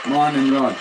Morning, Rod.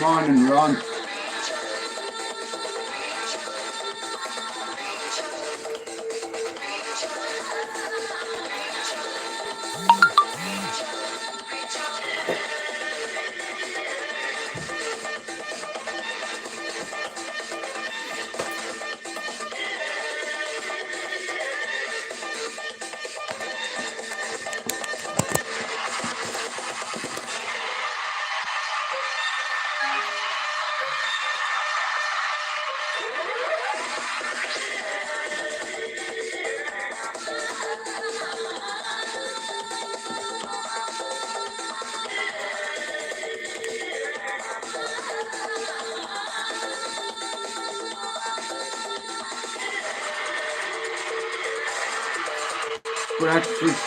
Morning, Ron. Breakfast.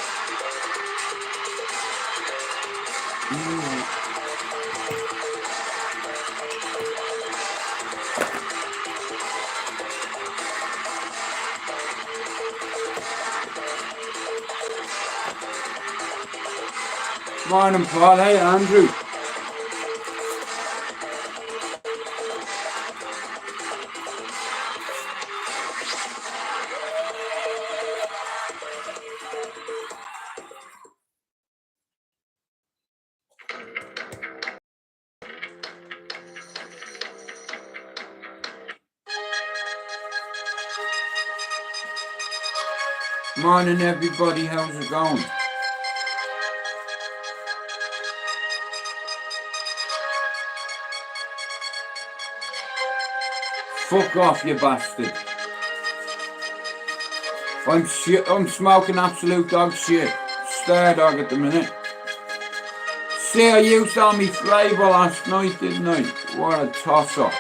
Morning, Paul. Hey, Andrew. Morning, everybody. How's it going? Fuck off, you bastard. I'm smoking absolute dog shit. Star dog at the minute. See, I used all my flavour last night, didn't I? What a toss-up.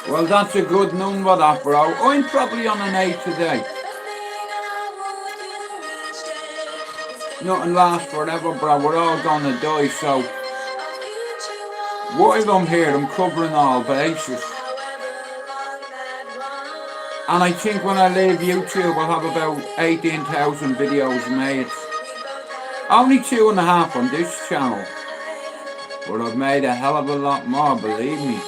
Well, that's a good number, that, bro. I'm probably on an 8 today. Nothing lasts forever, bro. We're all gonna die, so while I'm here, I'm covering all bases. And I think when I leave YouTube, I'll have about 18,000 videos made. Only 2.5 on this channel. But I've made a hell of a lot more, believe me.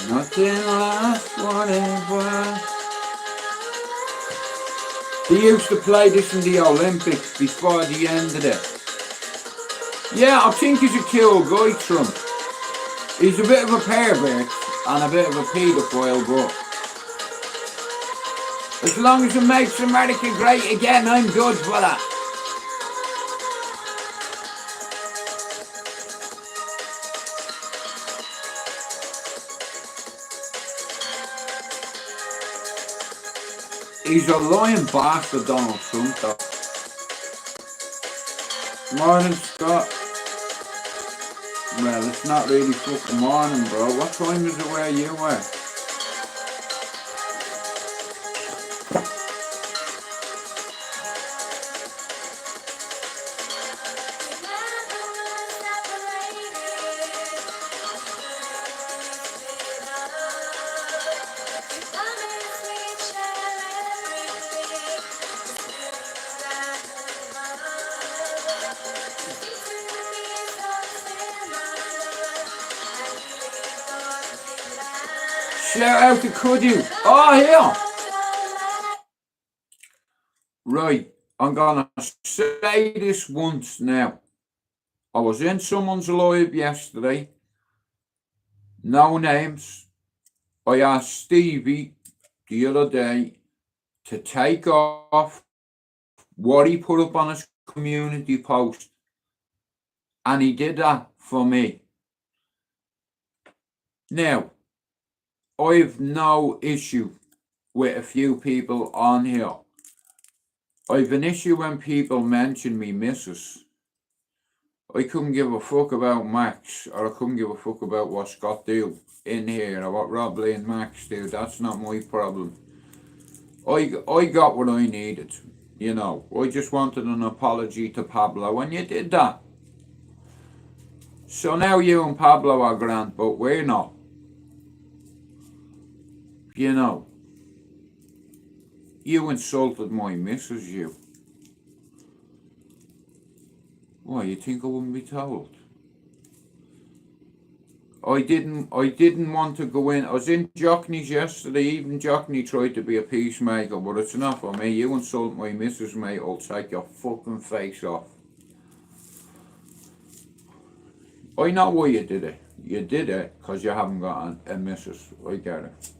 Nothing lasts forever. They used to play this in the Olympics before the end of it. Yeah, I think he's a cool guy, Trump. He's a bit of a pervert and a bit of a paedophile, but as long as it makes America great again, I'm good for that. He's a lying bastard, Donald Trump, though. Morning, Scott. Well, it's not really fucking morning, bro. What time is it where you are? Shout out to Could You. Oh, yeah. Right. I'm going to say this once now. I was in someone's live yesterday. No names. I asked Stevie the other day to take off what he put up on his community post. And he did that for me. Now, I've no issue with a few people on here. I've an issue when people mention me missus. I couldn't give a fuck about Max, or I couldn't give a fuck about what Scott do in here, or what Rob Lee and Max do. That's not my problem. I got what I needed, you know. I just wanted an apology to Pablo, and you did that. So now you and Pablo are grand, but we're not. You know. You insulted my missus, you. Why, you think I wouldn't be told? I didn't want to go in. I was in Jockney's yesterday. Even Jockney tried to be a peacemaker, but it's not for me. You insult my missus, mate, I'll take your fucking face off. I know why you did it. You did it because you haven't got a missus. I get it.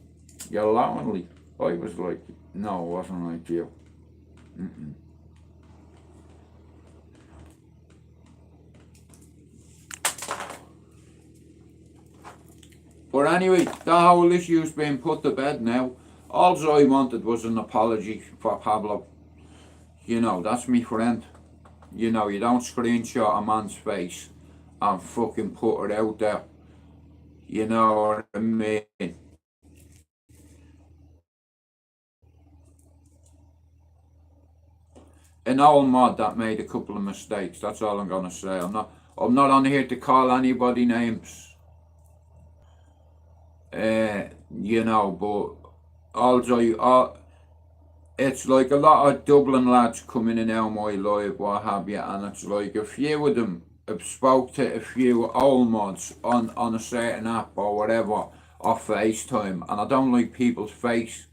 You're lonely. I was like, no, it wasn't like you. But anyway, the whole issue's been put to bed now. All I wanted was an apology for Pablo. You know, that's me friend. You know, you don't screenshot a man's face and fucking put it out there. You know what I mean? An old mod that made a couple of mistakes. That's all I'm gonna say. I'm not on here to call anybody names. You know, but also it's like a lot of Dublin lads coming in out my live, what have you, and it's like a few of them have spoke to a few old mods on a certain app or whatever, or FaceTime, and I don't like people's face.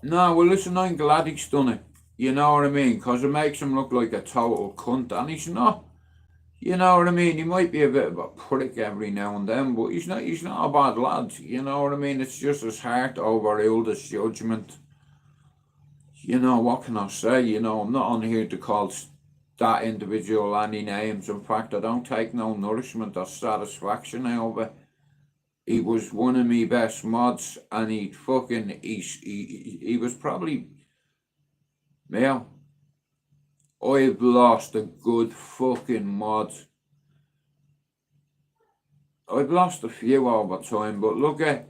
No, well listen, I'm glad he's done it. You know what I mean? Because it makes him look like a total cunt, and he's not. You know what I mean? He might be a bit of a prick every now and then, but he's not a bad lad. You know what I mean? It's just his heart overruled his judgment. You know, what can I say? You know, I'm not on here to call that individual any names. In fact, I don't take no nourishment or satisfaction out of it. He was one of me best mods, and he was probably, yeah, I've lost a good fucking mod. I've lost a few over time, but look at,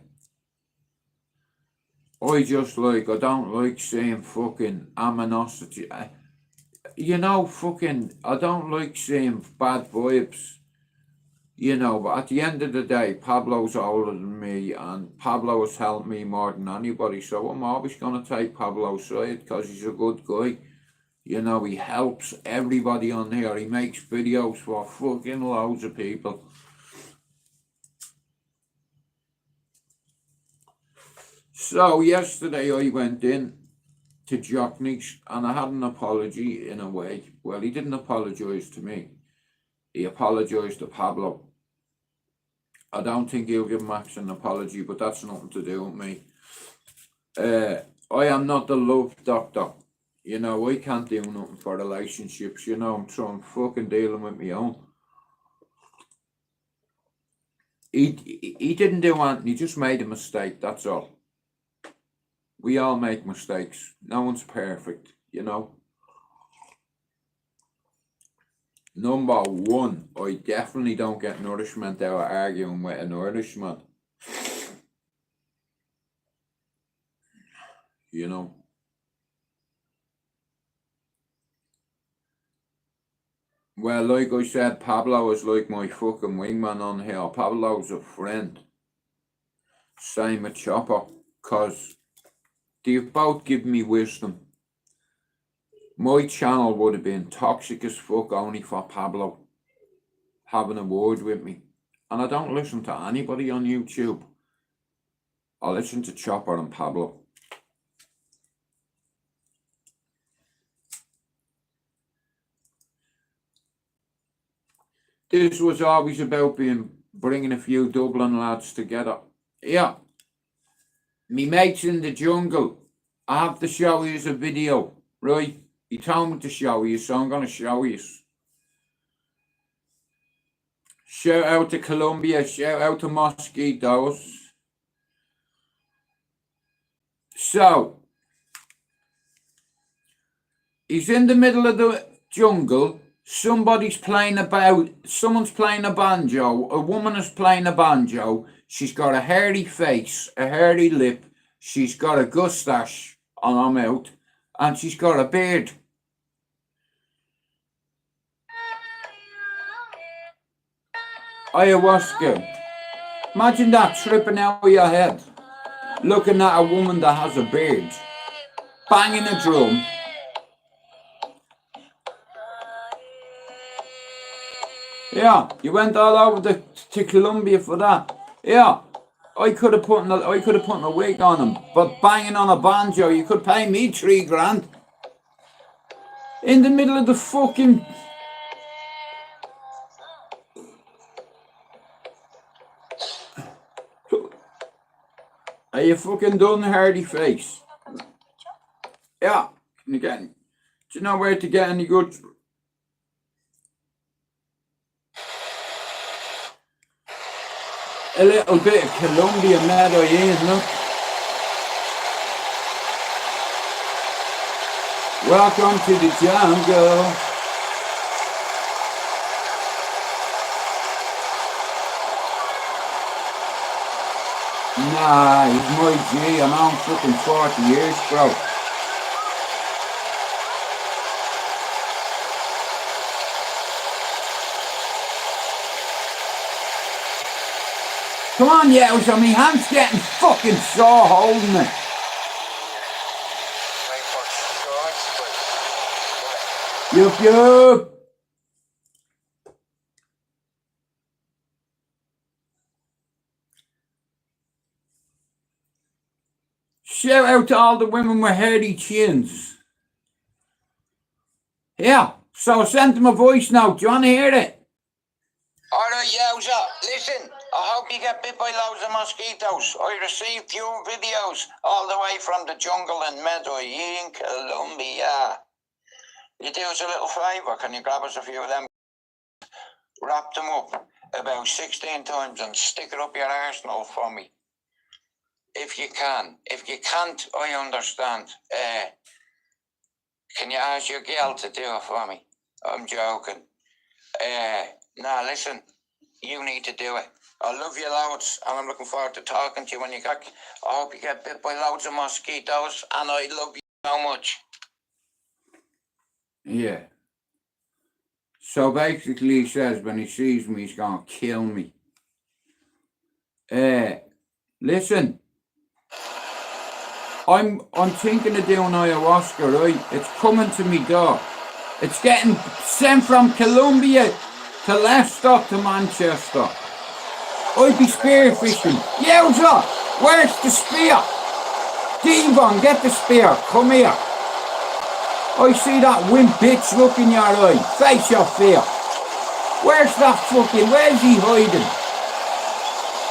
I don't like seeing fucking animosity. You know, fucking, I don't like seeing bad vibes. You know, but at the end of the day, Pablo's older than me, and Pablo has helped me more than anybody, so I'm always going to take Pablo's side because he's a good guy. You know, he helps everybody on here. He makes videos for fucking loads of people. So yesterday I went in to Jockney's and I had an apology in a way. Well, he didn't apologise to me. He apologised to Pablo. I don't think he'll give Max an apology, but that's nothing to do with me. I am not the love doctor. You know, I can't do nothing for relationships. You know, I'm fucking dealing with my own. He didn't do anything. He just made a mistake. That's all. We all make mistakes. No one's perfect. You know. Number one, I definitely don't get nourishment out of arguing with an Irishman. You know. Well, like I said, Pablo is like my fucking wingman on here. Pablo's a friend. Same with Chopper, because they both give me wisdom. My channel would have been toxic as fuck only for Pablo. having a word with me. And I don't listen to anybody on YouTube. I listen to Chopper and Pablo. This was always about bringing a few Dublin lads together. Yeah. Me mate's in the jungle. I have to show you a video, right? He told me to show you, so I'm going to show you. Shout out to Colombia, shout out to Mosquitoes. So, he's in the middle of the jungle. Someone's playing a banjo. A woman is playing a banjo. She's got a hairy face, a hairy lip. She's got a mustache on her mouth, and she's got a beard. Ayahuasca. Imagine that tripping out of your head, looking at a woman that has a beard, banging a drum. Yeah, you went all over to Colombia for that. Yeah, I could have put a wig on him, but banging on a banjo, you could pay me $3,000 in the middle of the fucking. Are you fucking done, hardy face? Yeah, can you get? Do you know where to get any good? A little bit of Colombia Medellin, look. Welcome to the jungle. Nah, he's my G. I'm on fucking 40 years, bro. Come on, yeah, so my hand's getting fucking sore holding it. Yup, yup. Shout out to all the women with hairy chins. Yeah, so send them a voice note. Do you want to hear it? Alright, Yowza, listen, I hope you get bit by loads of mosquitoes. I received your videos all the way from the jungle in Medellin, Colombia. You do us a little favour, can you grab us a few of them, wrap them up about 16 times and stick it up your arsenal for me? If you can. If you can't, I understand. Can you ask your girl to do it for me? I'm joking. Nah, listen, you need to do it. I love you loads, and I'm looking forward to talking to you when you get. I hope you get bit by loads of mosquitoes, and I love you so much. Yeah. So basically he says when he sees me, he's gonna kill me. Listen. I'm thinking of doing ayahuasca, right? It's coming to me door. It's getting sent from Colombia to Leicester to Manchester. I'd be spear fishing. Yowza! Where's the spear? Devon, get the spear. Come here. I see that wimp bitch look in your eye. Face your fear. Where's that fucking... Where's he hiding?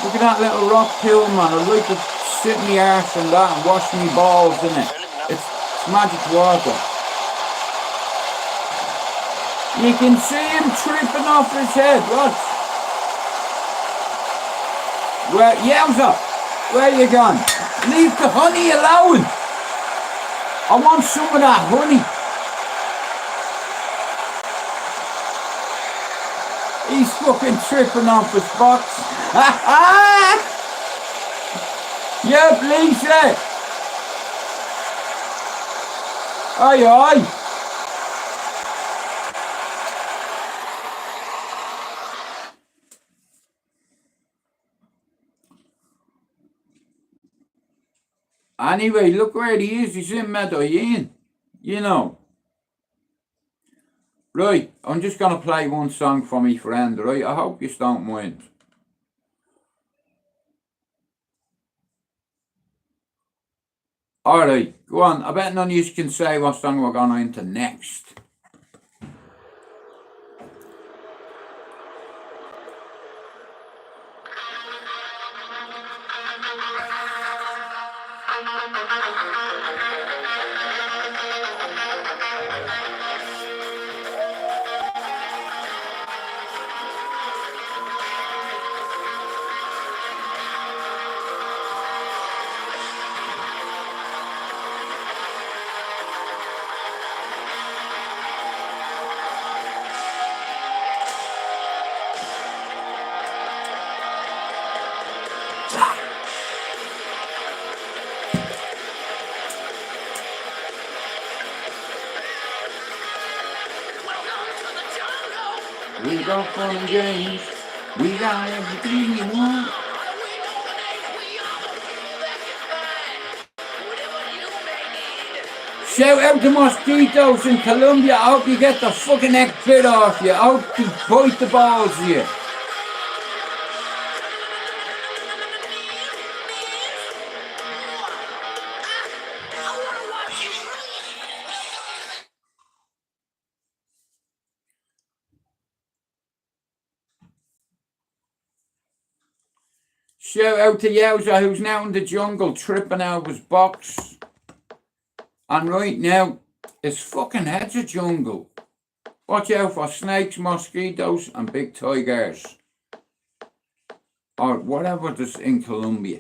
Look at that little rock pool, man. I'd like to sit my arse in that and wash me balls in it. It's magic water. You can see him tripping off his head. What? Where, Yowza, where you gone? Leave the honey alone. I want some of that honey. He's fucking tripping off his box. Yep, Lisa. Aye, aye. Anyway, look where he is. He's in Medellin. You know. Right, I'm just gonna play one song for me friend, right? I hope you don't mind. Alright, go on. I bet none of you can say what song we're going into next. We got fun and games. We got everything you want. Shout out to mosquitoes in Colombia. I hope you get the fucking neck bit off you. I hope you bite the balls of you. Shout out to Yowza, who's now in the jungle tripping out of his box. And right now, it's fucking heads of jungle. Watch out for snakes, mosquitoes, and big tigers. Or whatever there's in Colombia.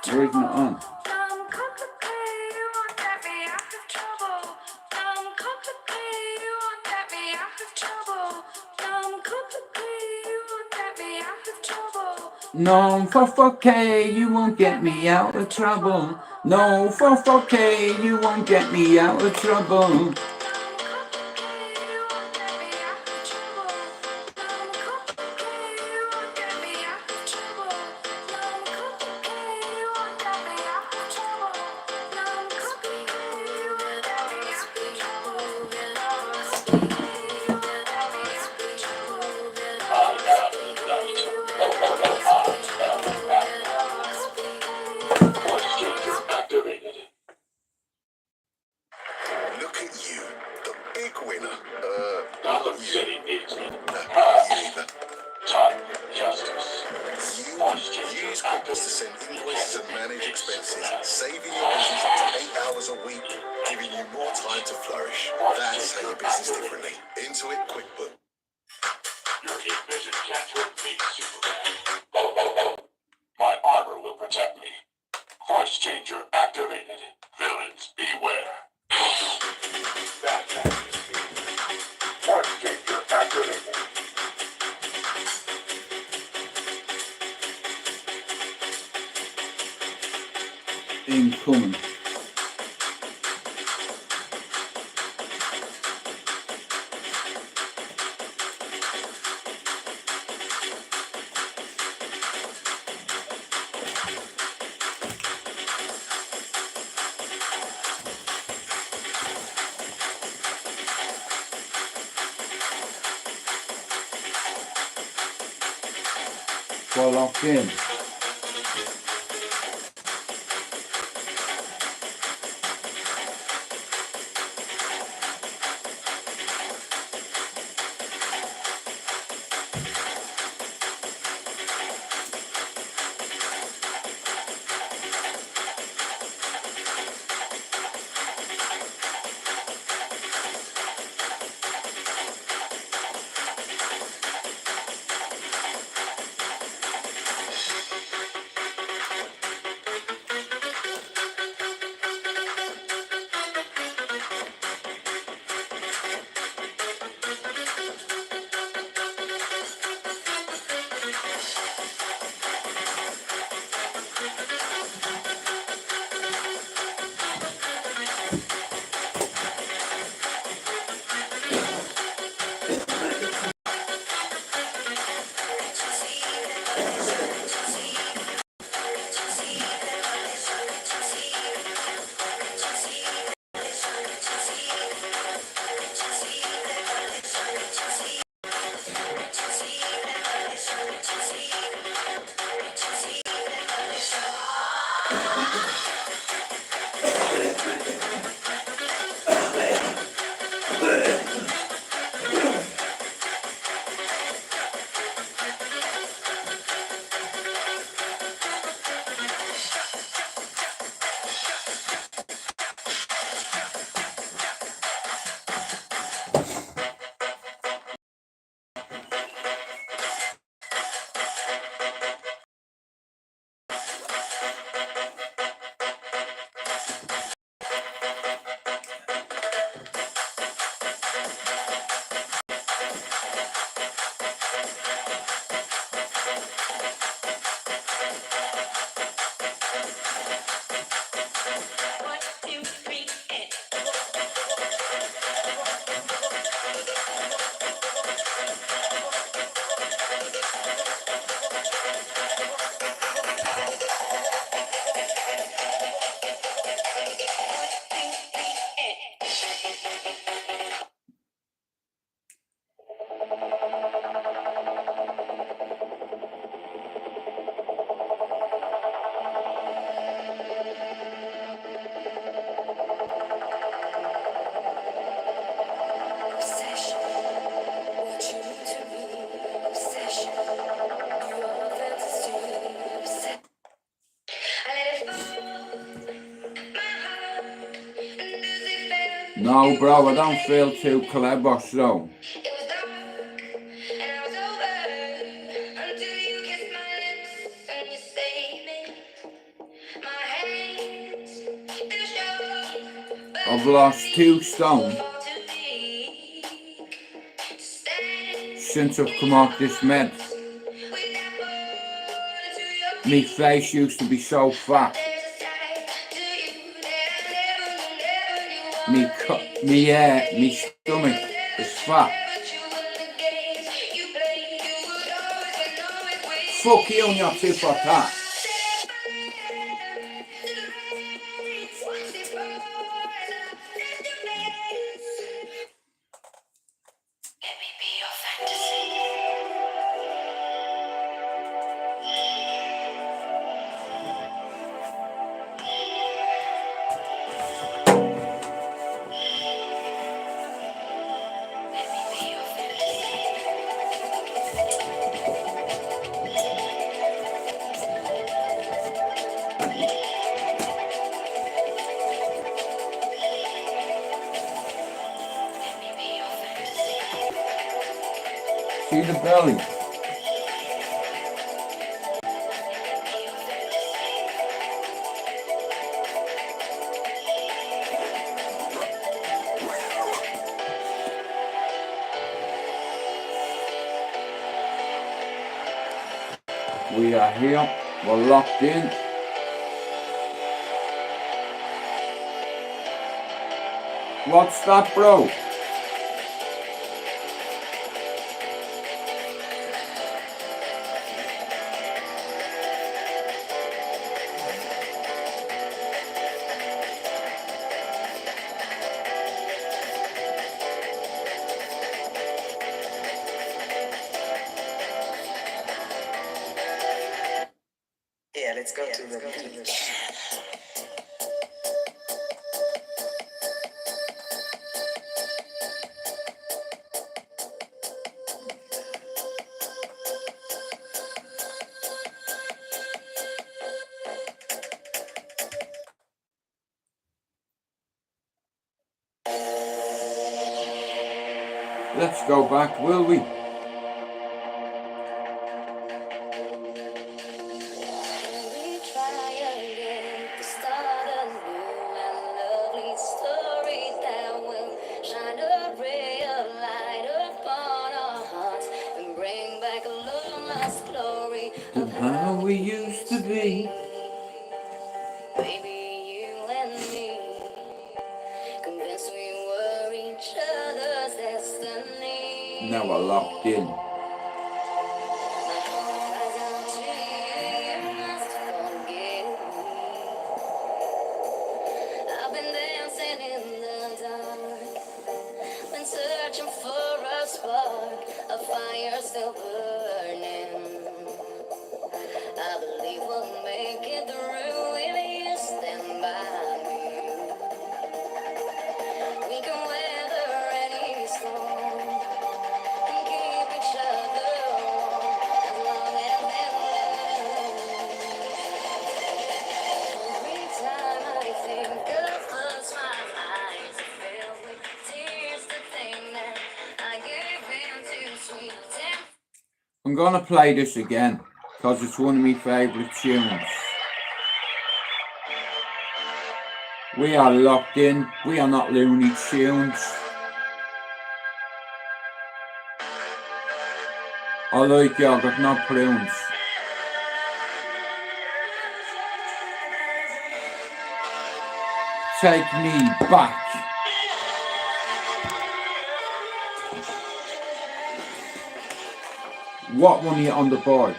Where's it on? No, for 4K, you won't get me out of trouble. No, for 4K, you won't get me out of trouble. Incoming. Well locked in. No, bro, I don't feel too clever, so. I've lost 2 stone since I've come off this med. My face used to be so fat. Me stomach is fat. Fuck you and your tit for tat. See the belly. We are here, we're locked in. What's that, bro? Yeah, let's go to the. Let's go back, will we? And how we used to be. Baby, you and me, convinced we were each other's destiny. Now we're locked in. I've been dancing in the dark, been searching for a spark, a fire still burning. I believe we'll make it through if you stand by me. We can weather any storm and keep each other warm as long as there's love. Every time I think of us, my eyes are filled with tears to think that I gave in to sweet temptation. I'm gonna play this again, because it's one of my favourite tunes. We are locked in, we are not Looney Tunes. I like you, I've got no prunes. Take me back. What money on the board?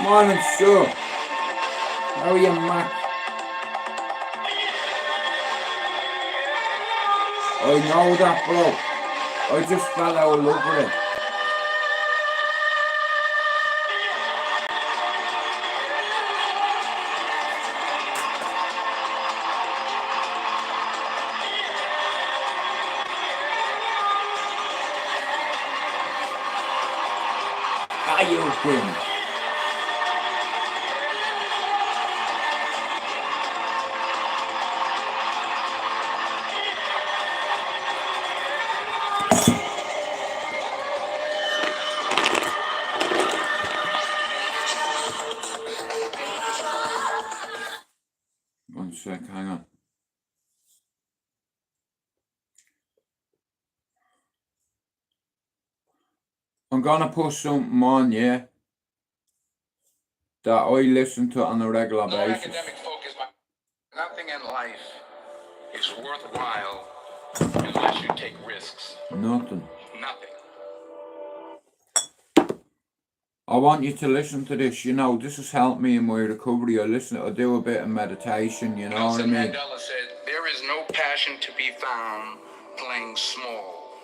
Morning, sir. How are you, Mac? I know that, bro. I just fell out of love with it. you win. One sec, hang on. I'm gonna put something on, yeah, that I listen to on a regular No basis. academic focus. Nothing in life is worthwhile unless you take risks. Nothing. Nothing. I want you to listen to this, you know, this has helped me in my recovery. I do a bit of meditation, you know what I Nelson mean? Mandela said, "There is no passion to be found playing small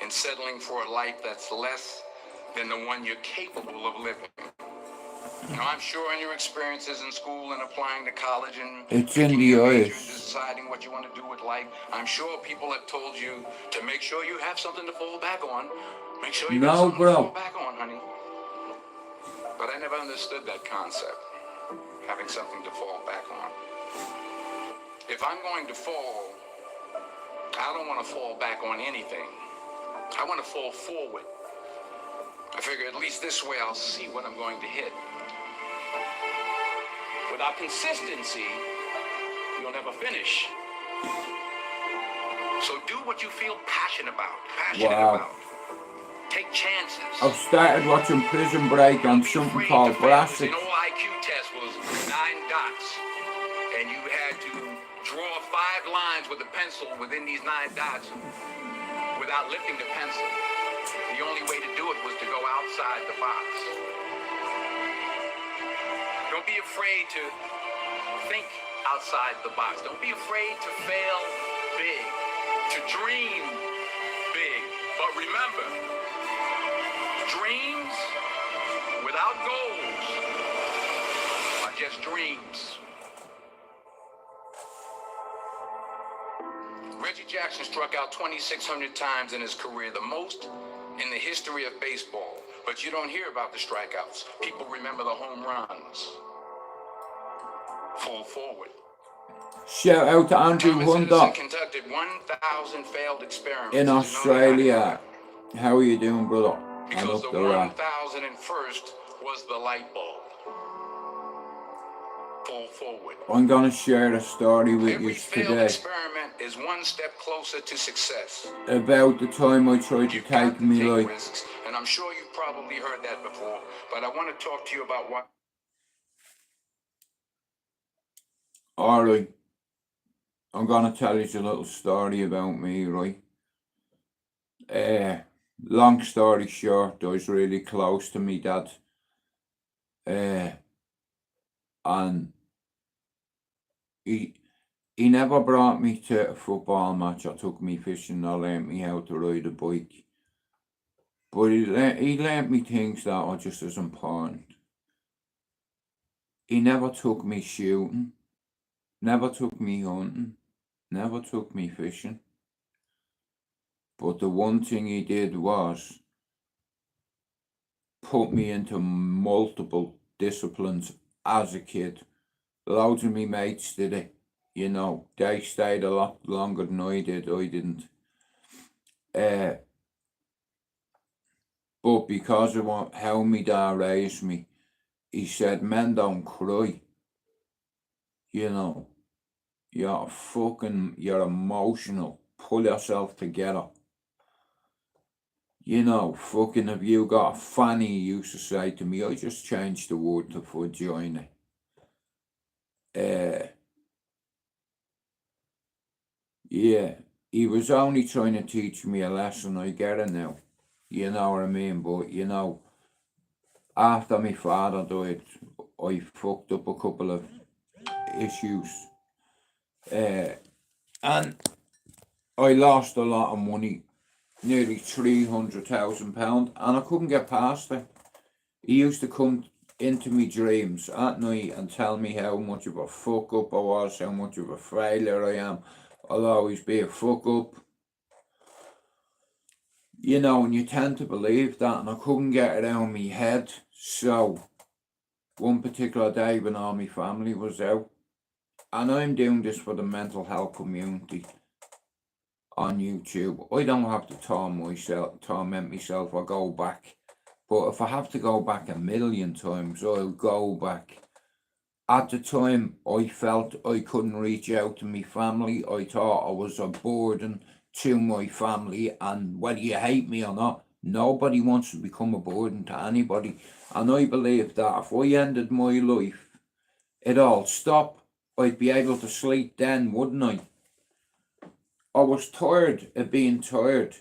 and settling for a life that's less than the one you're capable of living." Now, I'm sure in your experiences in school and applying to college and It's in picking the your major eyes. and deciding what you want to do with life, I'm sure people have told you to make sure you have something to fall back on. Make sure you got No, something to bro. fall back on, honey. But I never understood that concept, having something to fall back on. If I'm going to fall, I don't want to fall back on anything. I want to fall forward. I figure at least this way I'll see what I'm going to hit. Without consistency, you'll never finish. So do what you feel passionate about. Take chances. I've started watching Prison Break on something called Brassic. An old IQ test was 9 dots, and you had to draw 5 lines with a pencil within these 9 dots without lifting the pencil. The only way to do it was to go outside the box. Don't be afraid to think outside the box. Don't be afraid to fail big, to dream big. But remember, dreams without goals are just dreams. Reggie Jackson struck out 2,600 times in his career, the most in the history of baseball. But you don't hear about the strikeouts. People remember the home runs. Fall forward. Shout out to Andrew Thomas Hunter Edison conducted 1,000 failed experiments. in Did you know Australia. How are you doing, brother? I'm Because up the the rat. 1,001st was the light bulb. Fall forward. I'm gonna share a story with Every you failed today experiment is one step closer to success. about the time I tried to You've got take to me take life. risks, and I'm sure you've probably heard that before, but I want to talk to you about what. Alright, I'm gonna tell you a little story about me, right? Long story short, I was really close to me dad. And he never brought me to a football match or took me fishing or learnt me how to ride a bike. But he learnt me things that are just as important. He never took me shooting, never took me hunting, never took me fishing. But the one thing he did was put me into multiple disciplines as a kid. Loads of me mates did it, you know, they stayed a lot longer than I did. I didn't. But because of how me dad raised me, he said, men don't cry. You know, you're emotional. Pull yourself together. You know, fucking have you got a fanny, he used to say to me. I just changed the word to vagina. Yeah, he was only trying to teach me a lesson. I get it now. You know what I mean? But, you know, after my father died, I fucked up a couple of issues. And I lost a lot of money, nearly £300,000, and I couldn't get past it. He used to come into me dreams at night and tell me how much of a fuck up I was, how much of a failure I am. I'll always be a fuck up. You know, and you tend to believe that, and I couldn't get it out of my head. So, one particular day when all my family was out, and I'm doing this for the mental health community on YouTube. I don't have to torment myself or go back. But if I have to go back a million times, I'll go back. At the time, I felt I couldn't reach out to my family. I thought I was a burden to my family, and whether you hate me or not, nobody wants to become a burden to anybody. And I believe that if I ended my life, it'd all stop. I'd be able to sleep then, wouldn't I? I was tired of being tired.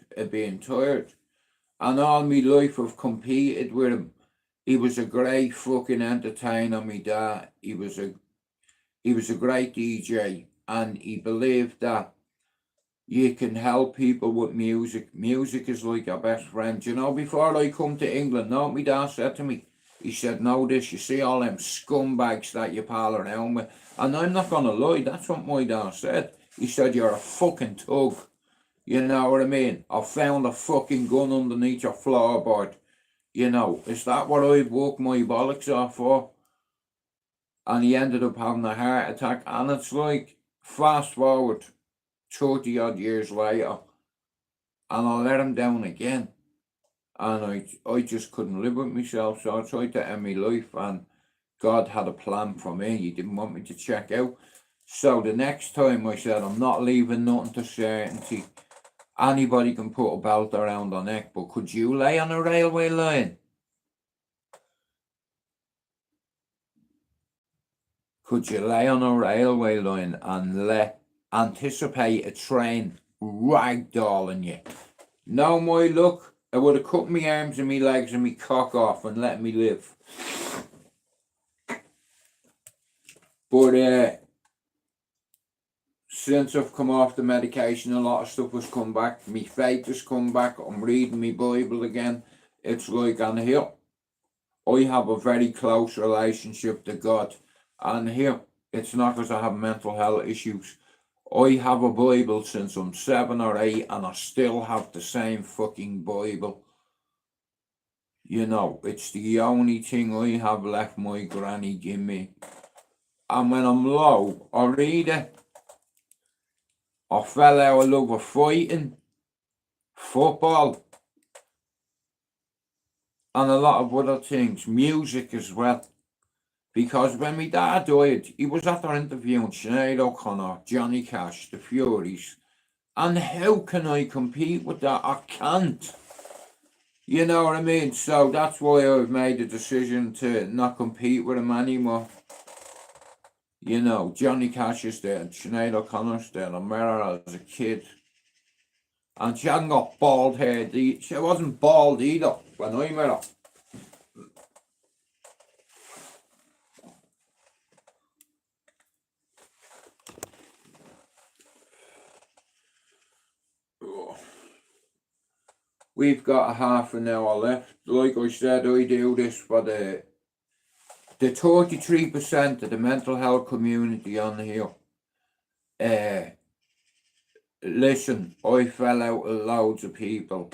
And all my life I've competed with him. He was a great fucking entertainer, my dad. He was a great DJ, and he believed that you can help people with music. Music is like your best friend. You know, before I come to England, know what my dad said to me? He said, "Know this, you see all them scumbags that you pal around with." And I'm not gonna lie, that's what my dad said. He said, "You're a fucking tug." You know what I mean? I found a fucking gun underneath your floorboard. You know, is that what I've worked my bollocks off for? And he ended up having a heart attack. And it's like, fast forward 30 odd years later, and I let him down again. And I just couldn't live with myself, so I tried to end my life, and God had a plan for me. He didn't want me to check out. So the next time I said, I'm not leaving nothing to certainty. Anybody can put a belt around their neck, but could you lay on a railway line? Could you lay on a railway line and anticipate a train ragdolling you? No, my luck, I would have cut my arms and my legs and my cock off and let me live. But since I've come off the medication, a lot of stuff has come back. My faith has come back. I'm reading my Bible again. It's like, and here, I have a very close relationship to God. And here, it's not because I have mental health issues. I have a Bible since I'm 7 or 8, and I still have the same fucking Bible. You know, it's the only thing I have left my granny give me. And when I'm low, I read it. I fell out of love with fighting, football, and a lot of other things, music as well. Because when my dad died, he was after interviewing Sinead O'Connor, Johnny Cash, the Furies. And how can I compete with that? I can't. You know what I mean? So that's why I've made the decision to not compete with him anymore. You know, Johnny Cash is dead, Sinead O'Connor's dead. I met her as a kid. And she hadn't got bald hair. She wasn't bald either when I met her. We've got a half an hour left. Like I said, I do this for the 33% of the mental health community on here. Listen, I fell out with loads of people.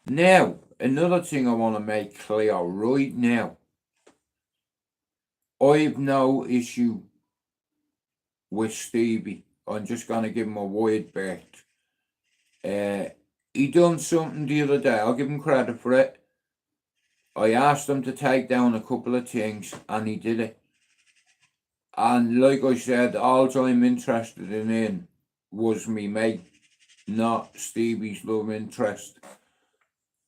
Now, another thing I want to make clear right now. I've no issue with Stevie. I'm just going to give him a wide berth. He done something the other day. I'll give him credit for it. I asked him to take down a couple of things, and he did it. And like I said, all I'm interested in was me mate, not Stevie's love interest.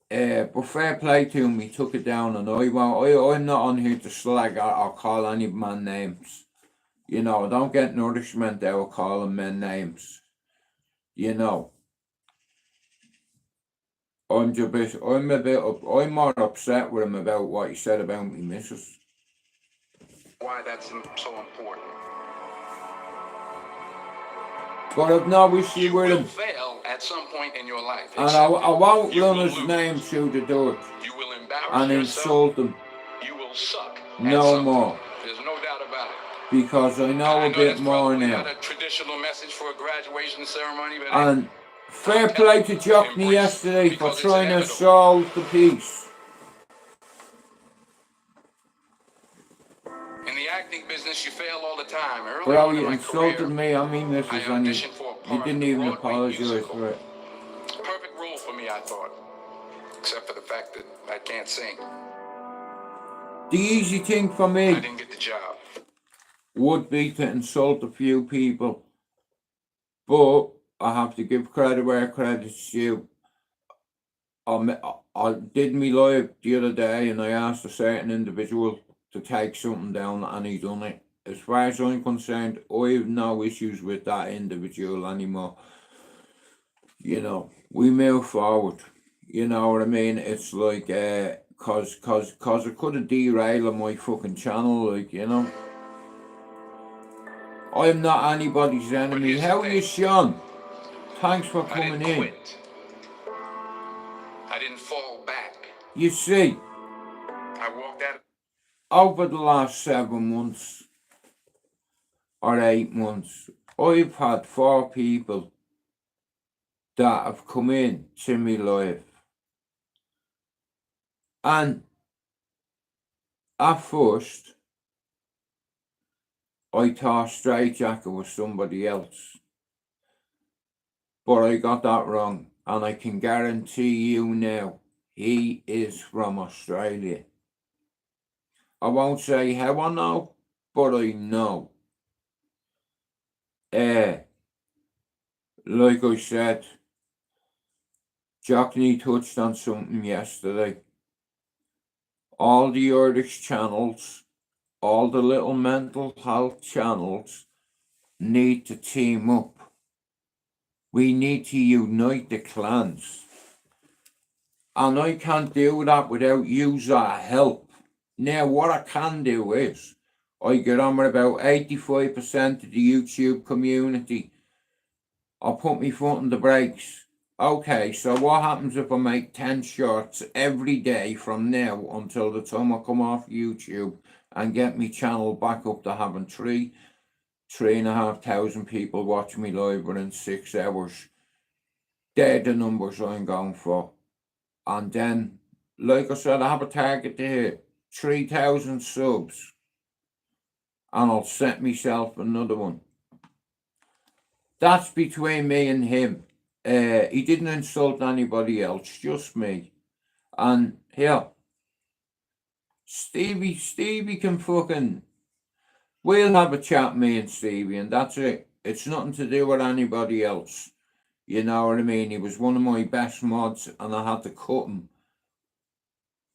But fair play to him, he took it down, and I'm not on here to slag or call any man names. You know, I don't get nourishment out of calling men names. You know. I'm more upset with him about what he said about me missus. Why that's so important. But I've no issue with him. You will fail at some point in your life. And I won't run his name through the dirt. You will embarrass and insult him. You will suck. No more. There's no doubt about it. Because I know a bit more now. Not a traditional message for a graduation ceremony, but and fair play to Jockney yesterday for trying to solve the peace. Dennis, you fail all the time. Early Bro, on in you my insulted career, me. I mean, this I is any. auditioned for a You part didn't in a even Broadway apologize musical. for it. Perfect role for me, I thought. Except for the fact that I can't sing. The easy thing for I me didn't get the job. would be to insult a few people, but I have to give credit where credit's due. I did me live the other day, and I asked a certain individual to take something down, and he done it. As far as I'm concerned, I have no issues with that individual anymore. You know, we move forward. You know what I mean? It's like, cause it could have derailed my fucking channel, like, you know. I'm not anybody's enemy. here's the How are you, thing. Sean? Thanks for I coming didn't in. quit. I didn't fall back. You see, I walked out. over the last 7 months or 8 months, I've had 4 people that have come in to me live. And at first, I thought Straightjacket was somebody else. But I got that wrong. And I can guarantee you now, he is from Australia. I won't say how I know, but I know. Like I said, Jockney touched on something yesterday. All the Irish channels, all the little mental health channels need to team up. We need to unite the clans. And I can't do that without user help. Now, what I can do is, I get on with about 85% of the YouTube community. I'll put my foot on the brakes. Okay, so what happens if I make 10 shorts every day from now until the time I come off YouTube and get my channel back up to having 3,500 people watch me live within 6 hours? They're the numbers I'm going for. And then, like I said, I have a target to hit 3,000 subs. And I'll set myself another one. That's between me and him. He didn't insult anybody else, just me. And here, Stevie can fucking... We'll have a chat, me and Stevie, and that's it. It's nothing to do with anybody else. You know what I mean? He was one of my best mods, and I had to cut him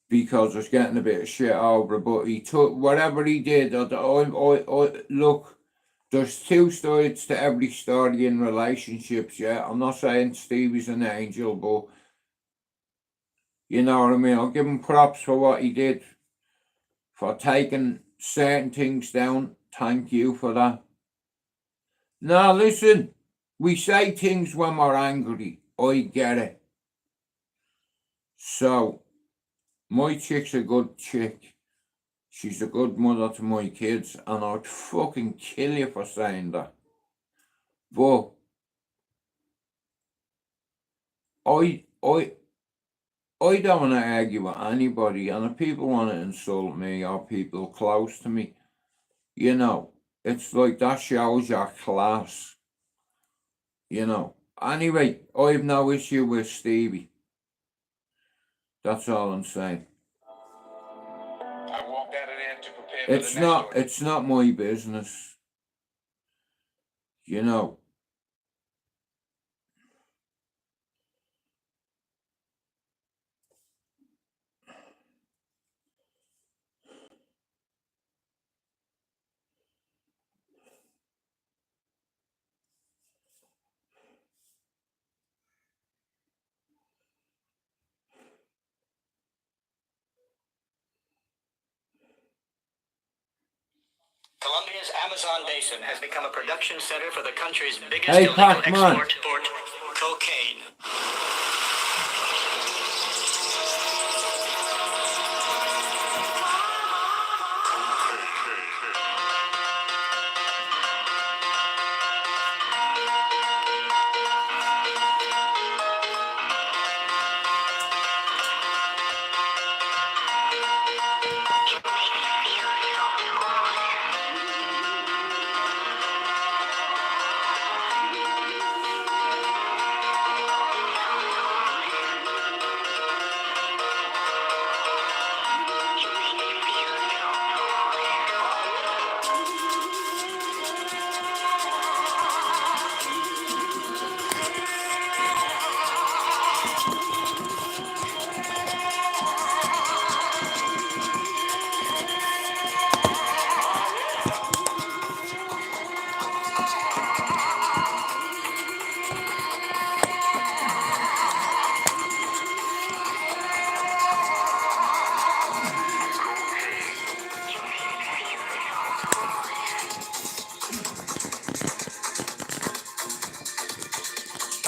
because I was getting a bit of shit over it. But he took whatever he did. Look, there's 2 sides to every story in relationships, yeah? I'm not saying Stevie's an angel, but you know what I mean? I'll give him props for what he did, for taking certain things down. Thank you for that. Now, listen, we say things when we're angry. I get it. So, my chick's a good chick. She's a good mother to my kids, and I'd fucking kill you for saying that. But I don't want to argue with anybody, and if people want to insult me or people close to me, you know, it's like that shows your class, you know. Anyway, I have no issue with Stevie. That's all I'm saying. I walked out of there to prepare for the next order. It's not my business, you know. Colombia's Amazon basin has become a production center for the country's biggest Hey, illegal Pac-Man. export, cocaine.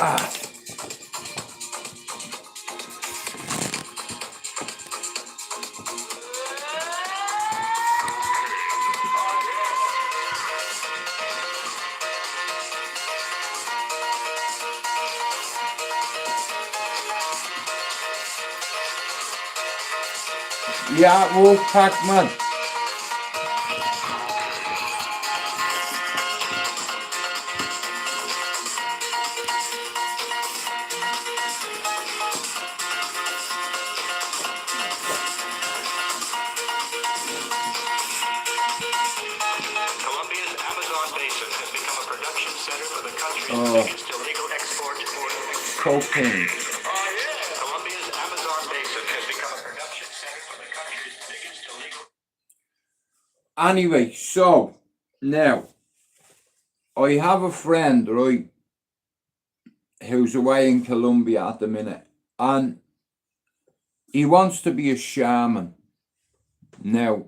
Yeah, Wolfpack man. Colombia's Amazon basin has become a production center for the country's Oh, biggest illegal export. cocaine. Colombia's Amazon basin has become a production center for the country's biggest illegal. Anyway, so now I have a friend, right, who's away in Colombia at the minute, and he wants to be a shaman. Now,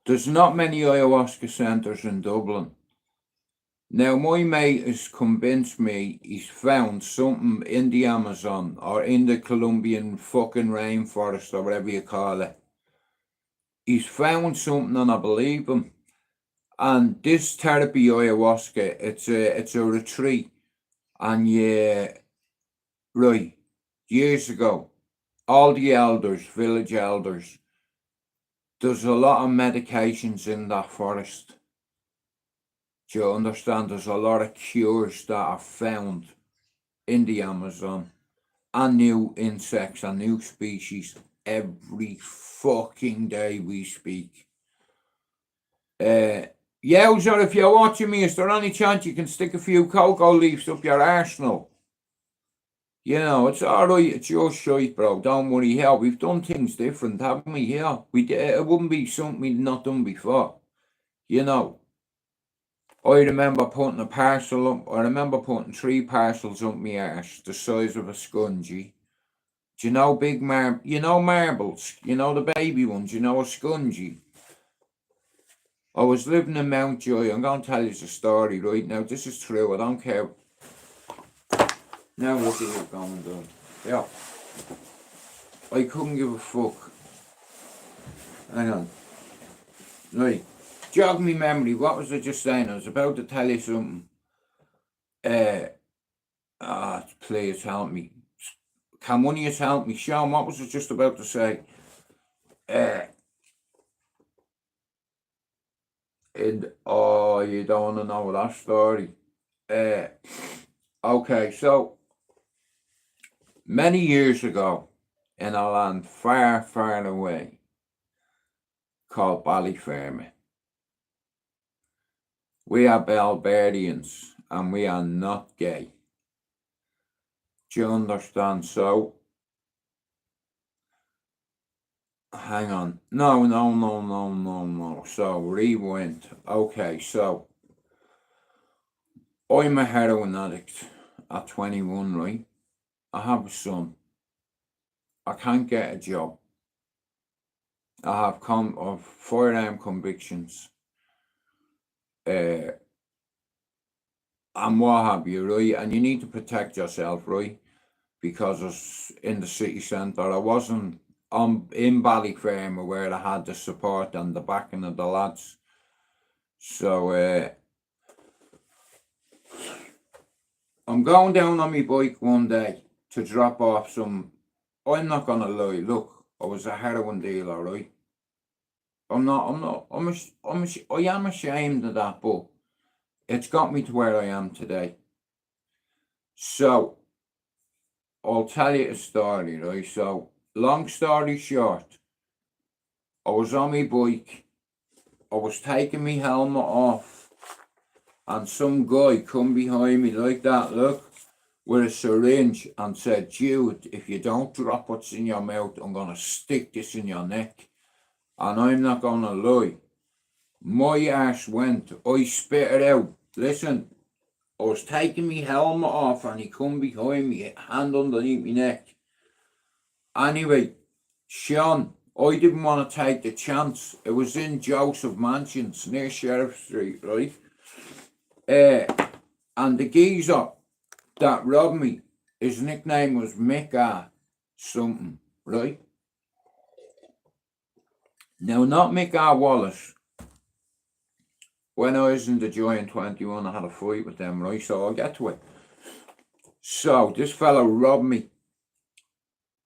there's not many ayahuasca centres in Dublin. Now, my mate has convinced me he's found something in the Amazon or in the Colombian fucking rainforest or whatever you call it. He's found something and I believe him. And this therapy ayahuasca, it's a retreat. And yeah, right, years ago, all the elders, village elders, there's a lot of medications in that forest. Do you understand? There's a lot of cures that are found in the Amazon and new insects and new species every fucking day we speak. Yowza, if you're watching me, is there any chance you can stick a few cocoa leaves up your arsenal? You know, it's alright, it's your shite, bro. Don't worry. Here, we've done things different, haven't we? Here, it wouldn't be something we'd not done before. You know, I remember putting a parcel up. I remember putting 3 parcels up my arse, the size of a scungy. Do you know big marbles? You know the baby ones. You know a scungy. I was living in Mountjoy. I'm going to tell you the story right now. This is true. I don't care. Now what are you going to do? Yeah. I couldn't give a fuck. Hang on. Right. Jog me memory. What was I just saying? I was about to tell you something. Please help me. Can one of you help me? Sean, what was I just about to say? You don't want to know that story. Okay, so many years ago, in a land far, far away, called Ballyfermot, we are Belbarians and we are not gay. Do you understand? So, hang on. No. So, rewind. Okay, so, I'm a heroin addict at 21, right? I have a son. I can't get a job. I have firearm convictions. And what have you, right? And you need to protect yourself, right? Because I was in the city centre. I wasn't in Ballyfermot where I had the support and the backing of the lads. So I'm going down on my bike one day to drop off some. I'm not gonna lie. Look, I was a heroin dealer, right? I am ashamed of that, but it's got me to where I am today. So, I'll tell you a story, right? So, long story short, I was on my bike, I was taking my helmet off, and some guy come behind me like that, look, with a syringe and said, "Jude, if you don't drop what's in your mouth, I'm gonna stick this in your neck." And I'm not gonna lie, my arse went, I spit it out. Listen, I was taking my helmet off and he come behind me, hand underneath my neck. Anyway, Sean, I didn't want to take the chance. It was in Joseph Mansions near Sheriff Street, right? And the geezer that robbed me, his nickname was Mick something, right? Now, not Mick Wallace. When I was in the Giant 21, I had a fight with them, right? So I'll get to it. So this fellow robbed me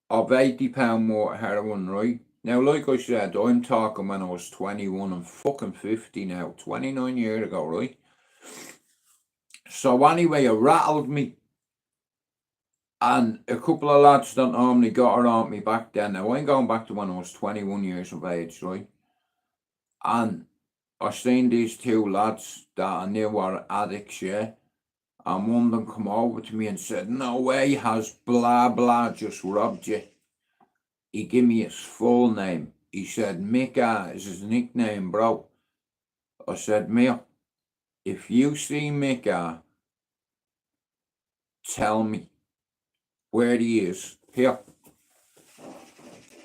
of £80 more heroin, right? Now, like I said, I'm talking when I was 21 and fucking 50 now, 29 years ago, right? So anyway, it rattled me. And a couple of lads that normally got around me back then. Now, I'm going back to when I was 21 years of age, right? And I seen these two lads that I knew were addicts, yeah? And one of them come over to me and said, no way has blah blah just robbed you. He gave me his full name. He said, Mika is his nickname, bro. I said, Mia, if you see Mika, tell me where he is. Here,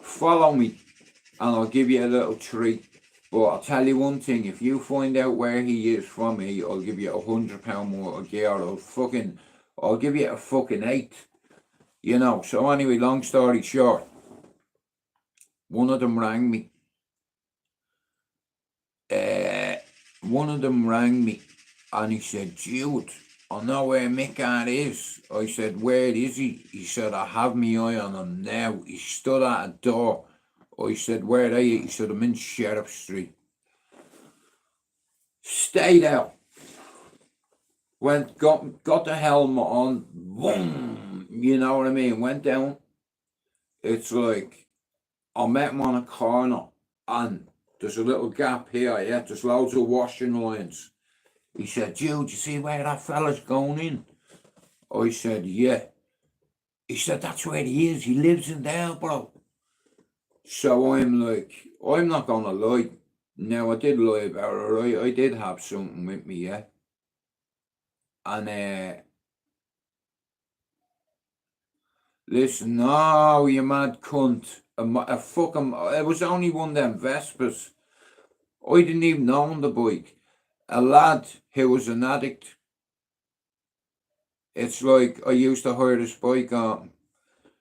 follow me and I'll give you a little treat. But I'll tell you one thing, if you find out where he is from me, I'll give you £100 more gear. I'll give you a fucking 8. You know, so anyway, long story short, one of them rang me. And he said, Jude, I know where Mick is. I said, where is he? He said, I have my eye on him now. He stood at a door. I said, where are you? He said, I'm in Sheriff Street. Stayed out. Got the helmet on. Boom. You know what I mean? Went down. It's like, I met him on a corner. And there's a little gap here. Yeah, there's loads of washing lines. He said, Jude, you see where that fella's going in? I said, yeah. He said, that's where he is. He lives in there, bro. So I'm like, I'm not going to lie. Now, I did lie about it, right? I did have something with me, yeah? And, listen, no, you mad cunt. A fucking, it was only one of them Vespers. I didn't even own the bike. A lad who was an addict. It's like I used to hire this bike on.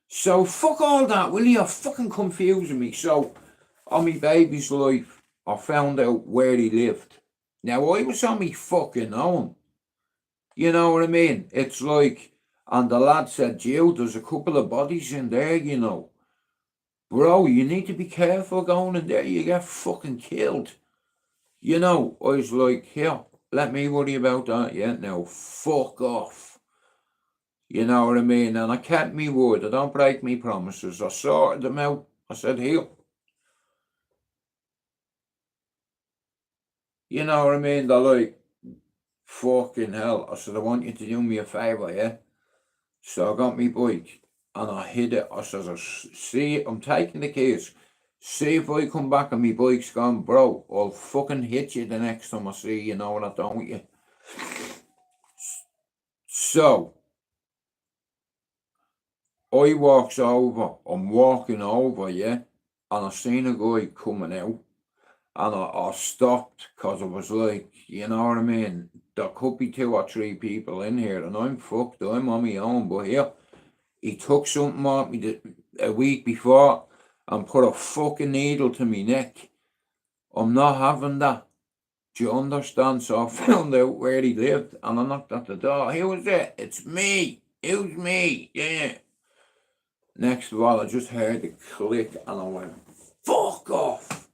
So fuck all that, will you? You're fucking confusing me. So on my baby's life, I found out where he lived. Now I was on me fucking own. You know what I mean? It's like, and the lad said, Jude, there's a couple of bodies in there, you know. Bro, you need to be careful going in there. You get fucking killed. You know, I was like, here, let me worry about that. Yeah, now, fuck off. You know what I mean? And I kept me word. I don't break me promises. I sorted them out. I said, here. You know what I mean? They're like, fucking hell. I said, I want you to do me a favour, yeah? So I got me bike and I hid it. I said, see, I'm taking the keys. See if I come back and my bike's gone, bro, I'll fucking hit you the next time I see you, know what I don't you? So, I walks over, I'm walking over, yeah, and I seen a guy coming out, and I stopped, because I was like, you know what I mean, there could be 2 or 3 people in here, and I'm fucked, I'm on my own, but here, he took something off me a week before, and put a fucking needle to me neck. I'm not having that. Do you understand? So I found out where he lived and I knocked at the door. Who was it? It's me. Who's me? Yeah. Next of all, I just heard the click and I went, fuck off.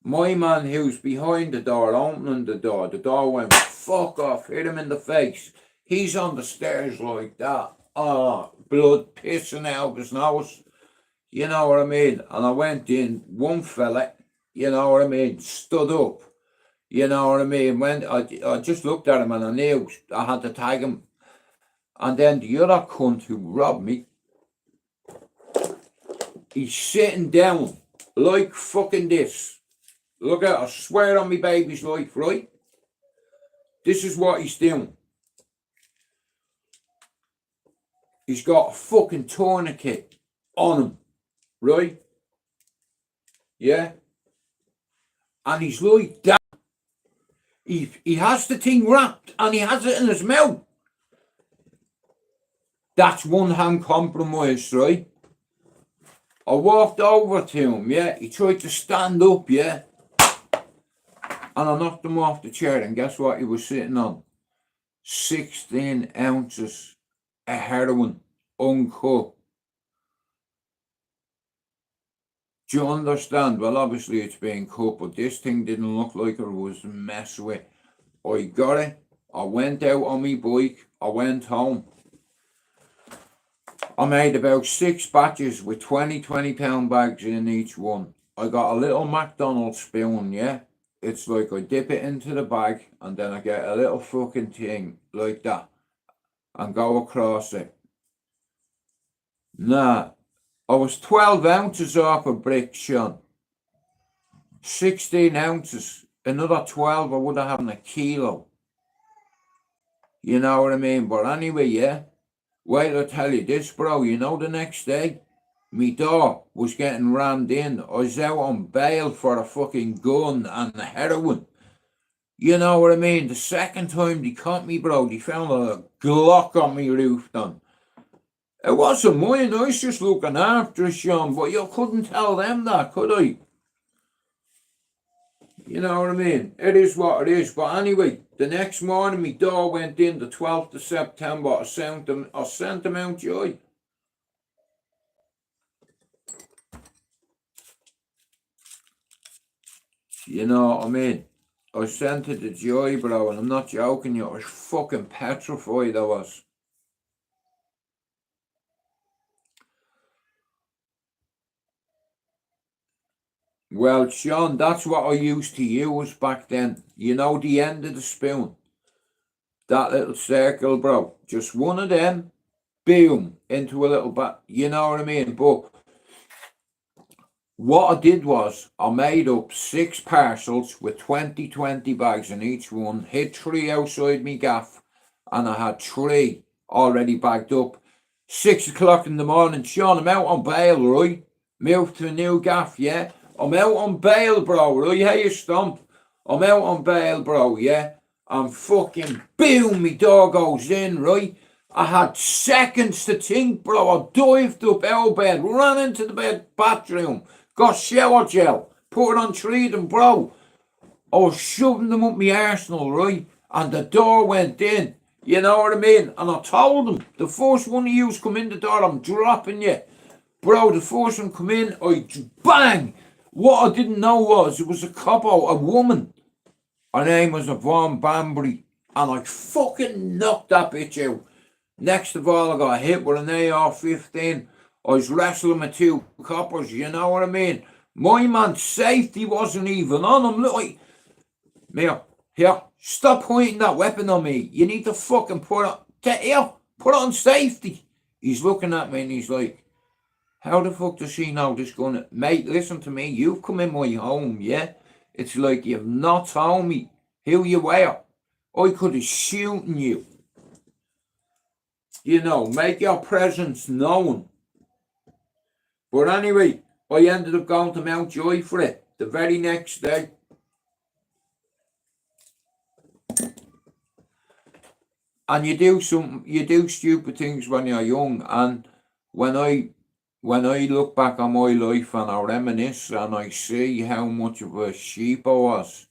My man who's behind the door, opening the door went, fuck off, hit him in the face. He's on the stairs like that. Oh, blood pissing out of his nose. You know what I mean? And I went in, one fella, you know what I mean, stood up. You know what I mean? When I just looked at him and I knew I had to tag him. And then the other cunt who robbed me, he's sitting down like fucking this. Look at, I swear on my baby's life, right? This is what he's doing. He's got a fucking tourniquet on him, right? Yeah? And he's like that. He has the thing wrapped and he has it in his mouth. That's one hand compromise, right? I walked over to him, yeah. He tried to stand up, yeah. And I knocked him off the chair, and guess what he was sitting on? 16 ounces of heroin, uncut. Do you understand? Well, obviously it's being cut, but this thing didn't look like it was messed with. I got it. I went out on my bike. I went home. I made about 6 batches with 20-pound bags in each one. I got a little McDonald's spoon, yeah? It's like I dip it into the bag and then I get a little fucking thing like that and go across it. Nah, I was 12 ounces off a brick, Sean. 16 ounces. Another 12, I would have had a kilo. You know what I mean? But anyway, yeah. Wait till I tell you this, bro. You know, the next day, me door was getting rammed in. I was out on bail for a fucking gun and the heroin. You know what I mean? The second time they caught me, bro, they found a Glock on me roof done. It wasn't mine. I was just looking after it, Sean. But you couldn't tell them that, could I? You know what I mean? It is what it is. But anyway, the next morning, my door went in, the 12th of September. I sent them out joy. You know what I mean? I sent it to Joy, bro, and I'm not joking you. I was fucking petrified, I was. Well, Sean, that's what I used to use back then. You know the end of the spoon? That little circle, bro. Just one of them, boom, into a little bat. You know what I mean? But what I did was I made up 6 parcels with 20 bags in each one, hid 3 outside me gaff, and I had 3 already bagged up. 6 o'clock in the morning, Sean, I'm out on bail, right? Moved to a new gaff, yeah? I'm out on bail, bro, right? How you stomp? I'm out on bail, bro, yeah? And fucking boom, me door goes in, right? I had seconds to think, bro. I dived up out of bed, ran into the bathroom, got shower gel, put it on treat them, bro. I was shoving them up my arsenal, right? And the door went in. You know what I mean? And I told them, the first one of yous come in the door, I'm dropping you. Bro, the first one come in, I bang! What I didn't know was, it was a couple, a woman. Her name was Yvonne Banbury. And I fucking knocked that bitch out. Next of all, I got hit with an AR-15. I was wrestling with 2 coppers, you know what I mean? My man's safety wasn't even on him. Look, here, stop pointing that weapon on me. You need to fucking put it on safety. He's looking at me and he's like, how the fuck does she know this gun? Mate, listen to me. You've come in my home, yeah? It's like you've not told me who you were. I could have shooten you. You know, make your presence known. But anyway, I ended up going to Mountjoy for it the very next day. And you do stupid things when you're young. And when I look back on my life and I reminisce and I see how much of a sheep I was,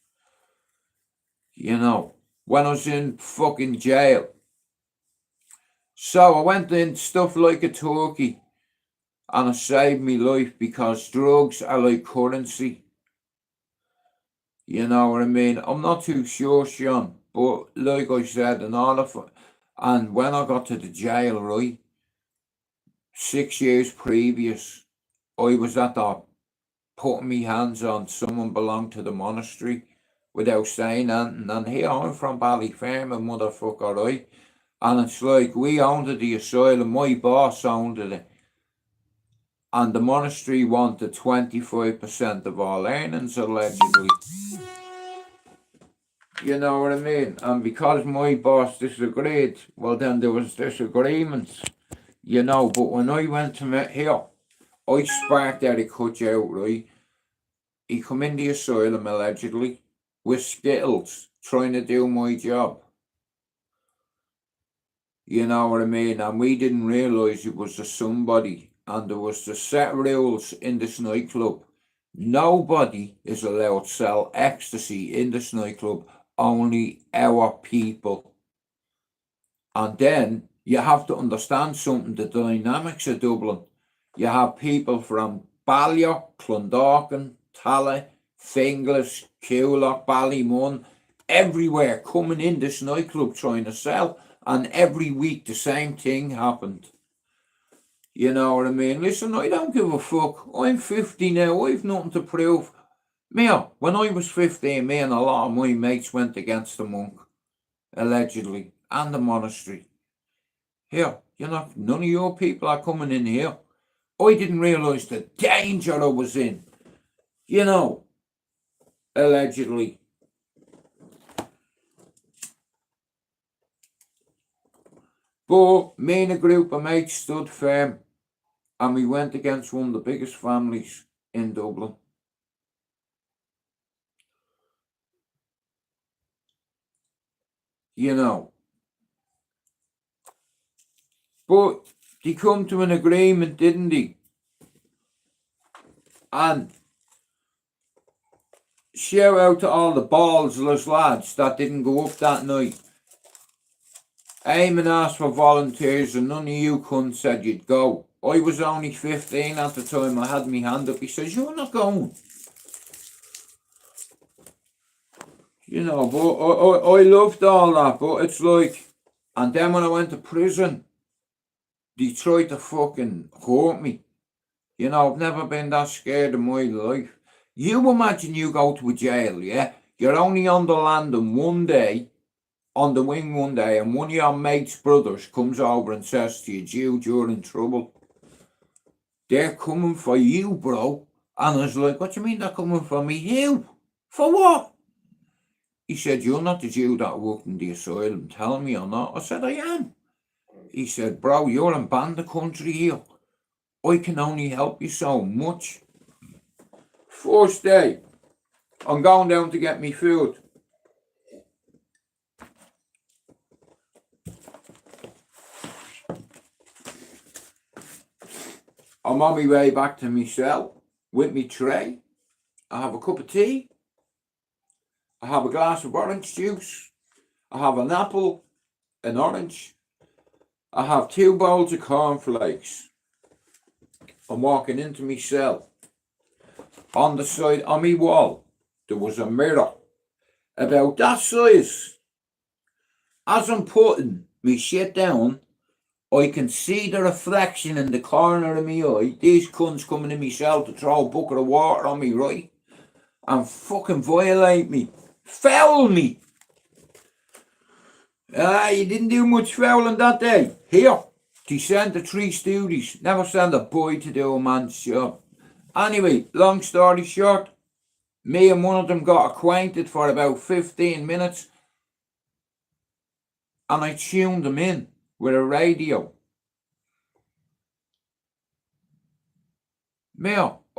you know, when I was in fucking jail. So I went in stuff like a turkey and it saved me life because drugs are like currency. You know what I mean? I'm not too sure, Sean, but like I said, and when I got to the jail, right, 6 years previous, I was at the putting me hands on someone belonged to the monastery without saying anything. And here I'm from Ballyfermot, motherfucker, right? And it's like we owned the asylum, my boss owned it. And the monastery wanted 25% of all earnings, allegedly. You know what I mean? And because my boss disagreed, well then there was disagreements. You know, but when I went to here, I sparked out a cut out, right? He come in the asylum allegedly with Skittles, trying to do my job. You know what I mean? And we didn't realise it was the somebody. And there was the set rules in this nightclub. Nobody is allowed to sell ecstasy in this nightclub. Only our people. And then you have to understand something, the dynamics of Dublin. You have people from Ballyer, Clondalkin, Tala, Finglas, Coolock, Ballymun, everywhere coming in this nightclub trying to sell. And every week the same thing happened. You know what I mean? Listen, I don't give a fuck. I'm 50 now. I've nothing to prove. When I was 15, me and a lot of my mates went against the monk, allegedly, and the monastery. Here, none of your people are coming in here. I didn't realise the danger I was in. Allegedly. But me and a group of mates stood firm, and we went against one of the biggest families in Dublin. But they come to an agreement, didn't they? And shout out to all the ballsless lads that didn't go up that night. Eamon asked for volunteers and none of you cunts said you'd go. I was only 15 at the time. I had my hand up. He says, you're not going. But I loved all that. But it's like, and then when I went to prison, they tried to fucking hurt me. I've never been that scared in my life. You imagine you go to a jail, yeah? You're only on the landing one day, on the wing one day, and one of your mate's brothers comes over and says to you, Jude, you're in trouble. They're coming for you, bro. And I was like, what do you mean they're coming for me? You? For what? He said, you're not the Jew that worked in the asylum. Tell me or not. I said, I am. He said, bro, you're in Banda country here. I can only help you so much. First day, I'm going down to get me food. I'm on my way back to my cell with me tray. I have a cup of tea. I have a glass of orange juice. I have an apple, an orange. I have 2 bowls of cornflakes. I'm walking into my cell. On the side, on my wall, there was a mirror about that size. As I'm putting my shit down, I can see the reflection in the corner of my eye. These cunts coming in my cell to throw a bucket of water on me, right? And fucking violate me. Foul me. You didn't do much fouling that day. Here, they sent the 3 Stooges. Never send a boy to do a man's job. Anyway, long story short, me and one of them got acquainted for about 15 minutes. And I tuned them in with a radio.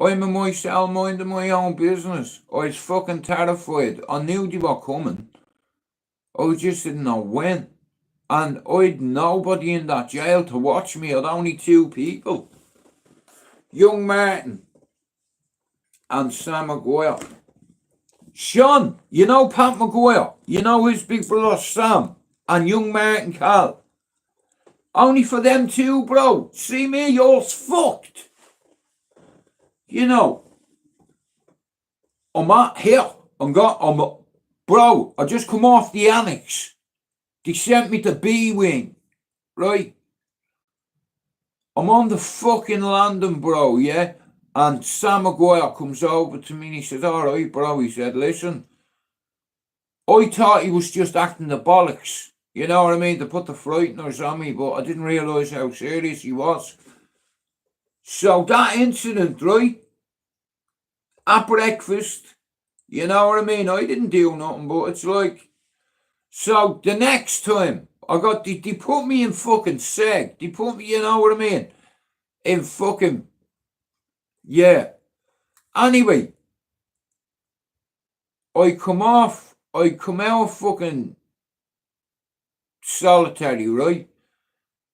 I'm in my cell minding my own business. I was fucking terrified. I knew they were coming. I just didn't know when. And I'd nobody in that jail to watch me. I'd only 2 people. Young Martin and Sam Maguire. Sean, you know Pat Maguire. You know his big brother Sam. And young Martin Cal. Only for them 2, bro. See me, you're fucked. I'm at here. Bro, I just come off the annex. They sent me to B-Wing, right? I'm on the fucking landing, bro, yeah? And Sam Maguire comes over to me and he says, all right, bro. He said, listen, I thought he was just acting the bollocks. You know what I mean? To put the frighteners on me, but I didn't realise how serious he was. So that incident, right? At breakfast, you know what I mean? I didn't do nothing, but it's like, so the next time, they put me in fucking seg. They put me, you know what I mean? In fucking, yeah. Anyway, I come out fucking solitary, right?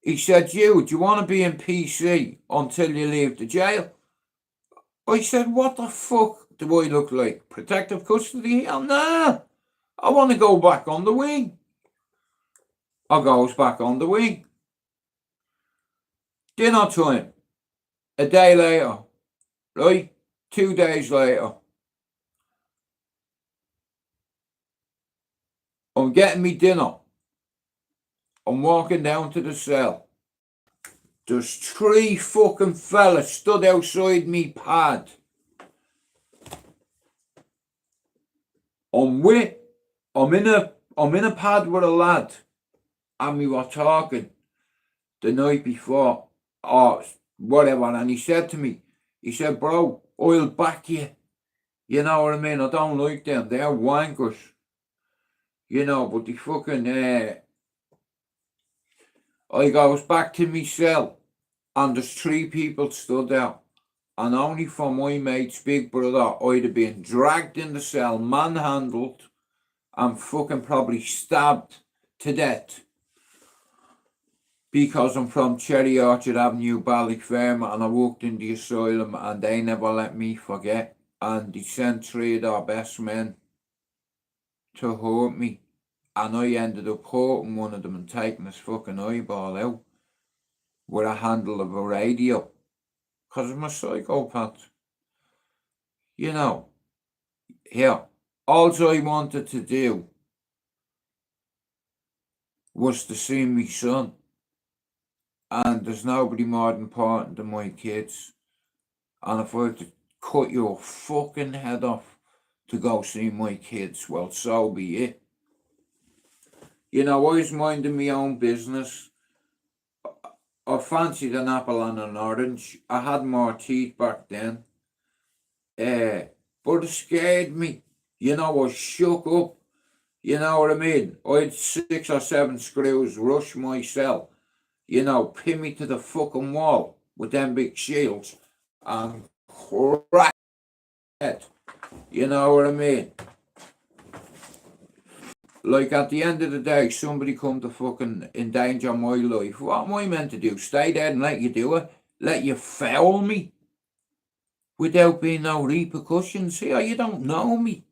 He said, do you want to be in PC until you leave the jail? I said, what the fuck do I look like? Protective custody? Hell nah. I want to go back on the wing. I goes back on the wing. Dinner time. A day later. Right? 2 days later. I'm getting me dinner. I'm walking down to the cell. There's 3 fucking fellas stood outside me pad. I'm in a pad with a lad, and we were talking the night before, or whatever, and he said to me, bro, I'll back you. You know what I mean? I don't like them. They're wankers. You know, but they fucking, I goes back to me cell, and there's 3 people stood there. And only for my mate's big brother, I'd have been dragged in the cell, manhandled, and fucking probably stabbed to death. Because I'm from Cherry Orchard Avenue, Ballyfermot, and I walked in the asylum and they never let me forget. And they sent 3 of their best men to hurt me. And I ended up hurting one of them and taking his fucking eyeball out with a handle of a radio. Because I'm a psychopath. You know, here, all I wanted to do was to see me son. And there's nobody more important than my kids. And if I have to cut your fucking head off to go see my kids, well, so be it. You know, I was minding my own business. I fancied an apple and an orange. I had more teeth back then. But it scared me. You know, I shook up. You know what I mean? I had 6 or 7 screws rush myself. You know, pin me to the fucking wall with them big shields and crack it. You know what I mean? Like, at the end of the day, somebody come to fucking endanger my life. What am I meant to do? Stay there and let you do it? Let you foul me? Without being no repercussions? Here, you don't know me.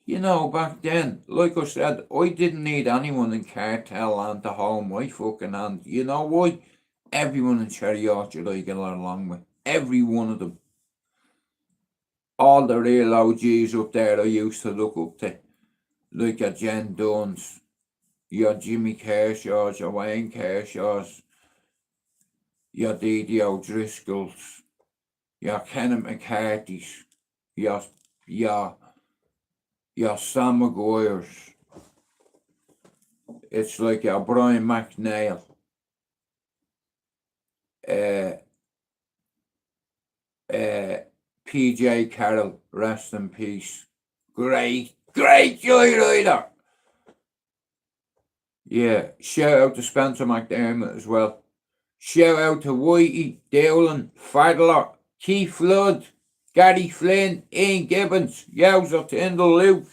You know, back then, like I said, I didn't need anyone in cartel land to hold my fucking hand. You know why? Everyone in Cherry Orchard I get along with. Every one of them. All the real OGs up there I used to look up to. Like your Jen Duns, your Jimmy Kershaws, your Wayne Kershaws, your Didi O'Driscolls, your Kenneth McCarthy's, your Sam Maguire's. It's like your Brian McNeil. PJ Carroll, rest in peace. Great joyrider. Yeah, shout out to Spencer McDermott as well. Shout out to Whitey, Dowling, Fadler, Keith Flood, Gary Flynn, Ian Gibbons, Yowzer, Tyndall, Luke.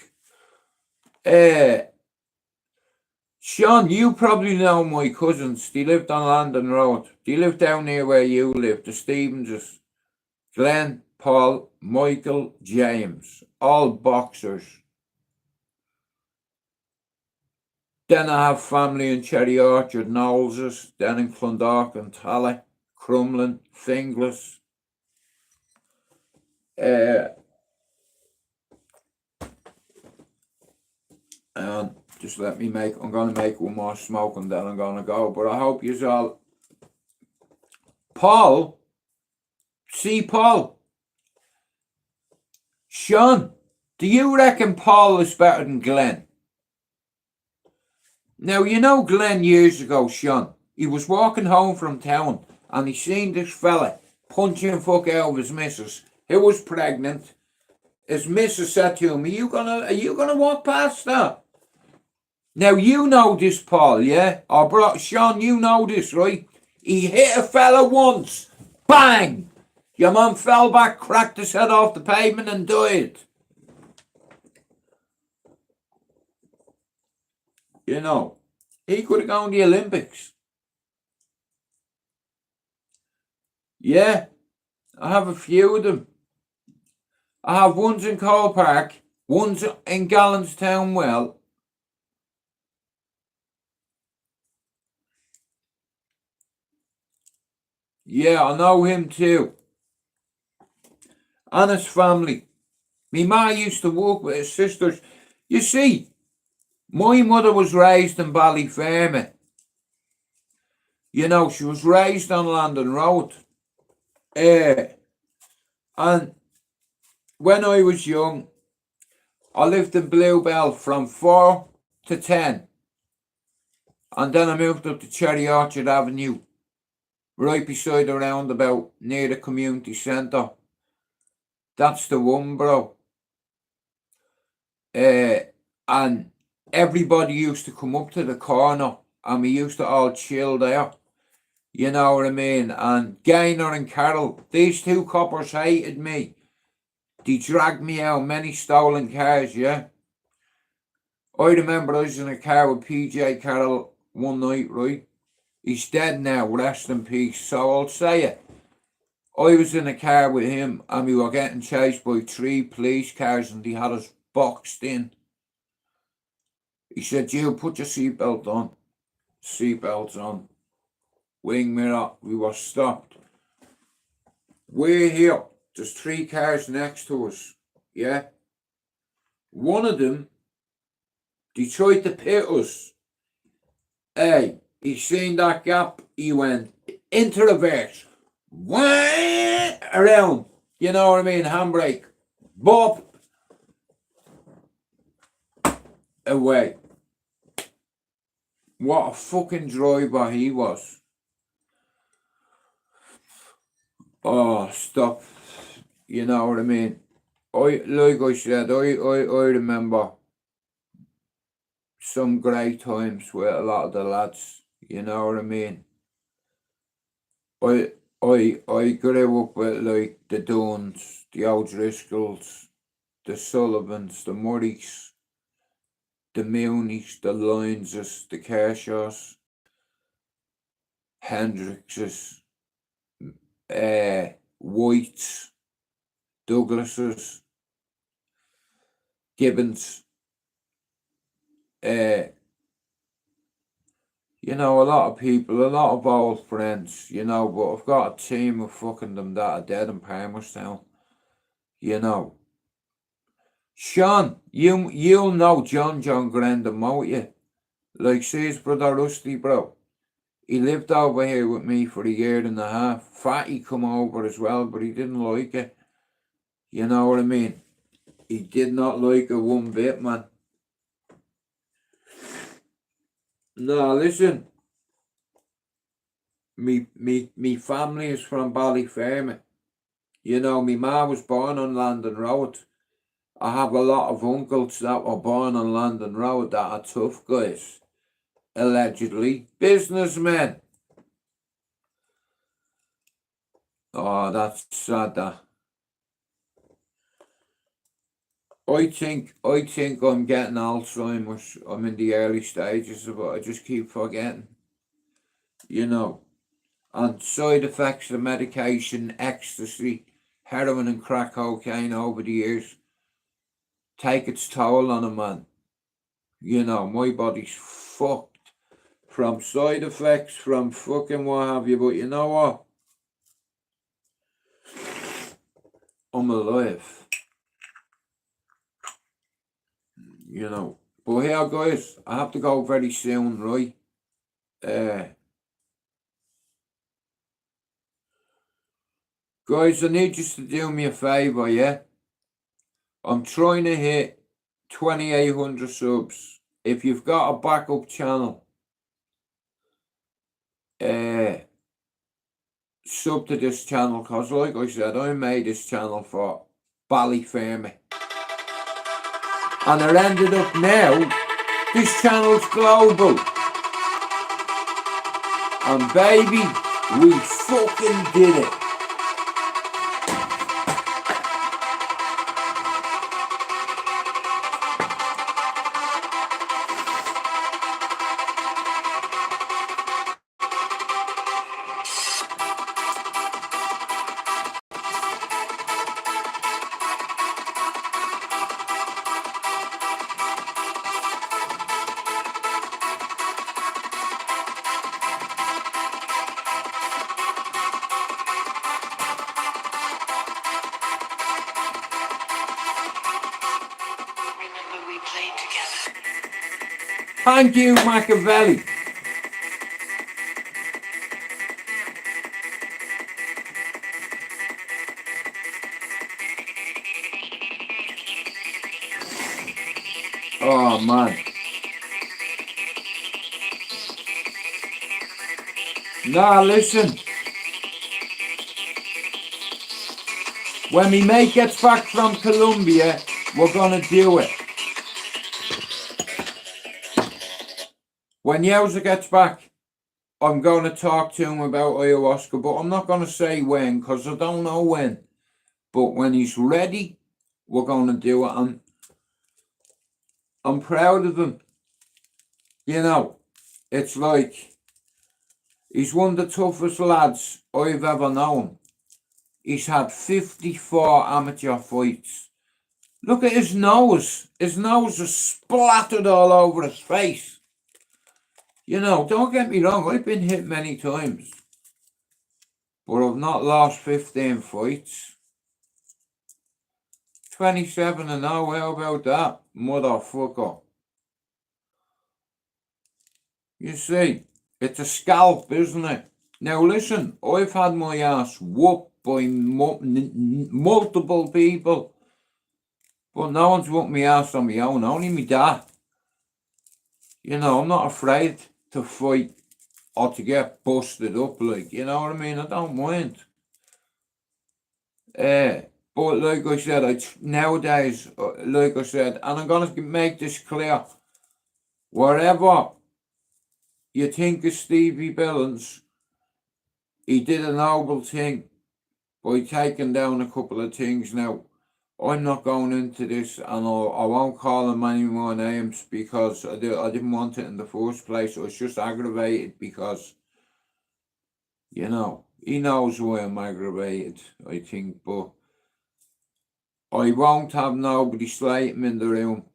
Sean, you probably know my cousins. They lived on Landon Road. They lived down near where you live, the Stevenses. Glenn, Paul, Michael, James. All boxers. Then I have family in Cherry Orchard, Knowleses, then in Clondalk and Tally, Crumlin, Finglas. And just let me I'm going to make one more smoke and then I'm going to go. But I hope you all... Paul? Sean, do you reckon Paul is better than Glenn? Now, you know Glenn years ago, Sean, he was walking home from town and he seen this fella punching fuck out of his missus, who was pregnant. His missus said to him, are you gonna walk past that? Now, you know this, Paul, yeah? Sean, you know this, right? He hit a fella once. Bang! Your mum fell back, cracked his head off the pavement and died. You know, He could have gone to the Olympics. Yeah, I have a few of them. I have ones in Cole Park, ones in Gallanstown Well. Yeah, I know him too. And his family. Me ma used to work with his sisters. You see, my mother was raised in Ballyfermot. You know, she was raised on London Road. And when I was young, I lived in Bluebell from 4 to 10. And then I moved up to Cherry Orchard Avenue, right beside the roundabout, near the community centre. That's the one, bro. And everybody used to come up to the corner, and we used to all chill there. You know what I mean? And Gaynor and Carol, these two coppers hated me. They dragged me out many stolen cars, yeah? I remember I was in a car with PJ Carroll one night, right? He's dead now, rest in peace. So I'll say it. I was in a car with him and we were getting chased by 3 police cars and they had us boxed in. He said, "You put your seatbelt on." Seatbelts on. Wing mirror. We were stopped. We're here. There's 3 cars next to us. Yeah? One of them, they tried to pit us. Hey, he seen that gap, he went into reverse. Wah! Around. You know what I mean? Handbrake. Bop. Away. What a fucking driver he was. Oh, stop. You know what I mean? Like I said, I remember some great times with a lot of the lads. You know what I mean? I grew up with like the Duns, the O'Driscolls, the Sullivans, the Murrays, the Moonies, the Lyonses, the Kershaws, Hendrickses, Whites, Douglases, Gibbons. You know, a lot of people, a lot of old friends, you know, but I've got a team of fucking them that are dead in Palmerstown, you know. Sean, you'll know John Grendon, won't you? Like, see his brother Rusty, bro. He lived over here with me for 1.5 years. Fatty come over as well, but he didn't like it. You know what I mean? He did not like it one bit, man. No, listen. Me family is from Ballyfermot. You know, me ma was born on London Road. I have a lot of uncles that were born on London Road that are tough guys. Allegedly. Businessmen. Oh, that's sad, that. I think I'm getting Alzheimer's. I'm in the early stages of it. I just keep forgetting. You know. And side effects of medication, ecstasy, heroin and crack cocaine over the years take its toll on a man. You know, my body's fucked from side effects, from fucking what have you, but you know what? I'm alive. You know. But here, guys, I have to go very soon, right? Guys, I need you to do me a favour, yeah? I'm trying to hit 2,800 subs. If you've got a backup channel, sub to this channel, because like I said, I made this channel for Ballyfermot. And it ended up now, this channel's global. And baby, we fucking did it. Thank you, Machiavelli. Oh, man. Nah, listen. When me mate gets back from Colombia, we're gonna do it. When Yowza gets back, I'm gonna talk to him about ayahuasca, but I'm not gonna say when, because I don't know when. But when he's ready, we're gonna do it. I'm proud of him. You know, it's like, he's one of the toughest lads I've ever known. He's had 54 amateur fights. Look at his nose. His nose is splattered all over his face. You know, don't get me wrong, I've been hit many times. But I've not lost 15 fights. 27-0, how about that, motherfucker? You see, it's a scalp, isn't it? Now listen, I've had my ass whooped by multiple people. But no one's whooped my ass on my own, only me dad. You know, I'm not afraid to fight or to get busted up, like, you know what I mean? I don't mind. But like I said, nowadays, like I said, and I'm gonna make this clear, wherever you think of Stevie Billings, he did a noble thing by taking down a couple of things. Now, I'm not going into this, and I won't call him any more names because I didn't want it in the first place. I was just aggravated because, you know, he knows why I'm aggravated, I think, but I won't have nobody slate him in the room.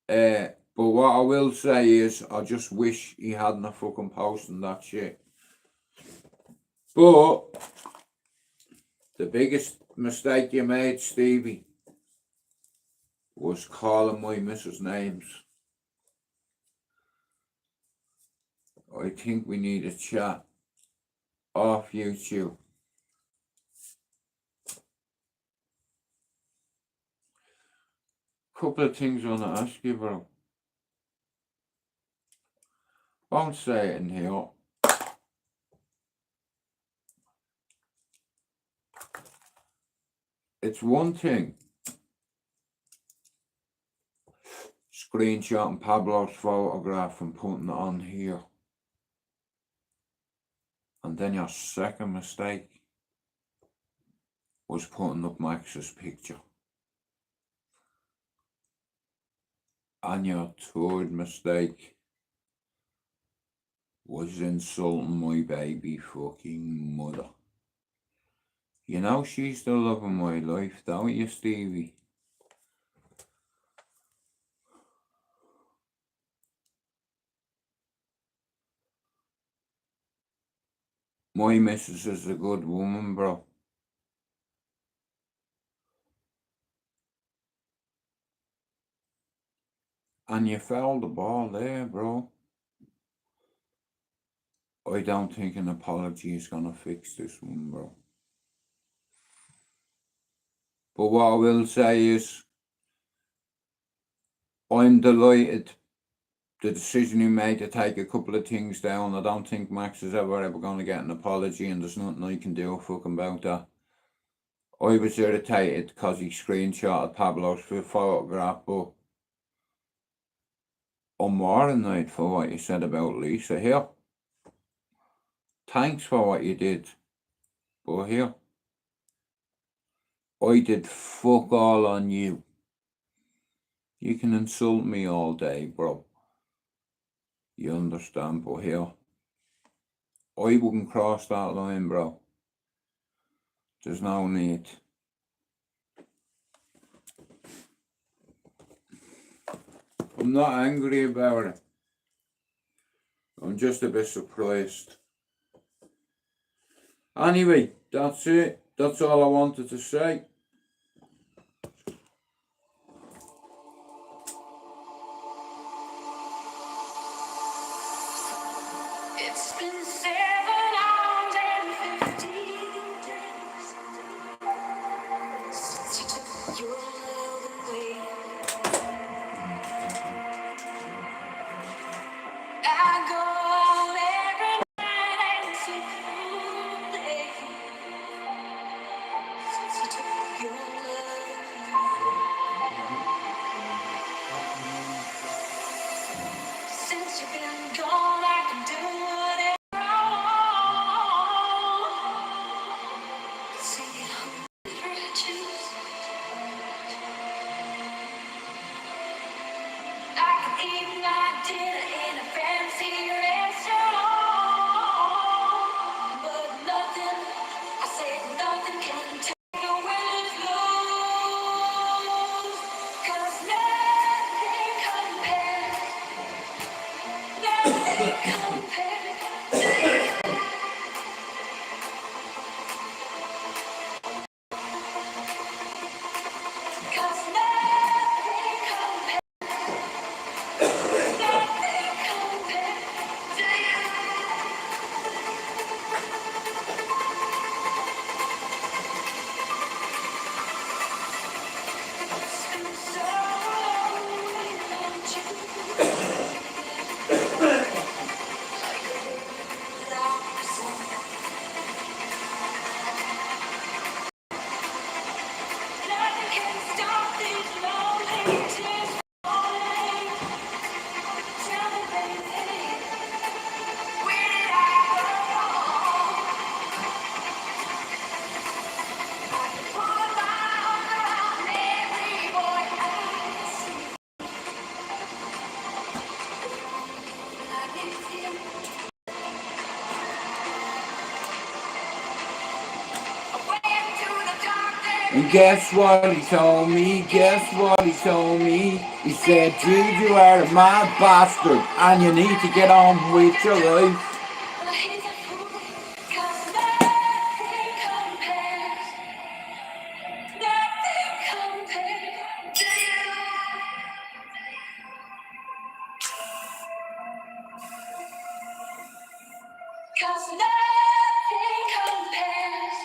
But what I will say is, I just wish he hadn't have fucking posted that shit. But the biggest mistake you made, Stevie, was calling my missus names. I think we need a chat off YouTube. Couple of things I want to ask you, bro. Won't say it in here. It's one thing screenshotting Pablo's photograph and putting it on here. And then your second mistake was putting up Max's picture. And your third mistake was insulting my baby fucking mother. You know she's the love of my life, don't you, Stevie? My missus is a good woman, bro. And you fouled the ball there, bro. I don't think an apology is gonna fix this one, bro. But what I will say is, I'm delighted the decision you made to take a couple of things down. I don't think Max is ever gonna get an apology, and there's nothing I can do fucking about that. I was irritated because he screenshotted Pablo's photograph, but I'm more annoyed for what you said about Lisa here. Thanks for what you did, but here, I did fuck all on you. You can insult me all day, bro. You understand, but here, I wouldn't cross that line, bro. There's no need. I'm not angry about it. I'm just a bit surprised. Anyway, that's it. That's all I wanted to say. And guess what he told me? Guess what he told me? He said, Jude, you are a mad bastard and you need to get on with your life. But he's a fool, 'cause nothing compares. Nothing compares to you. 'Cause nothing compares.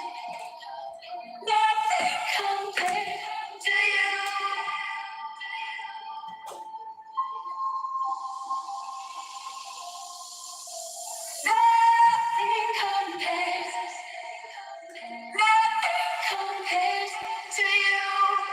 Nothing compares to you. Nothing compares. Nothing compares to you.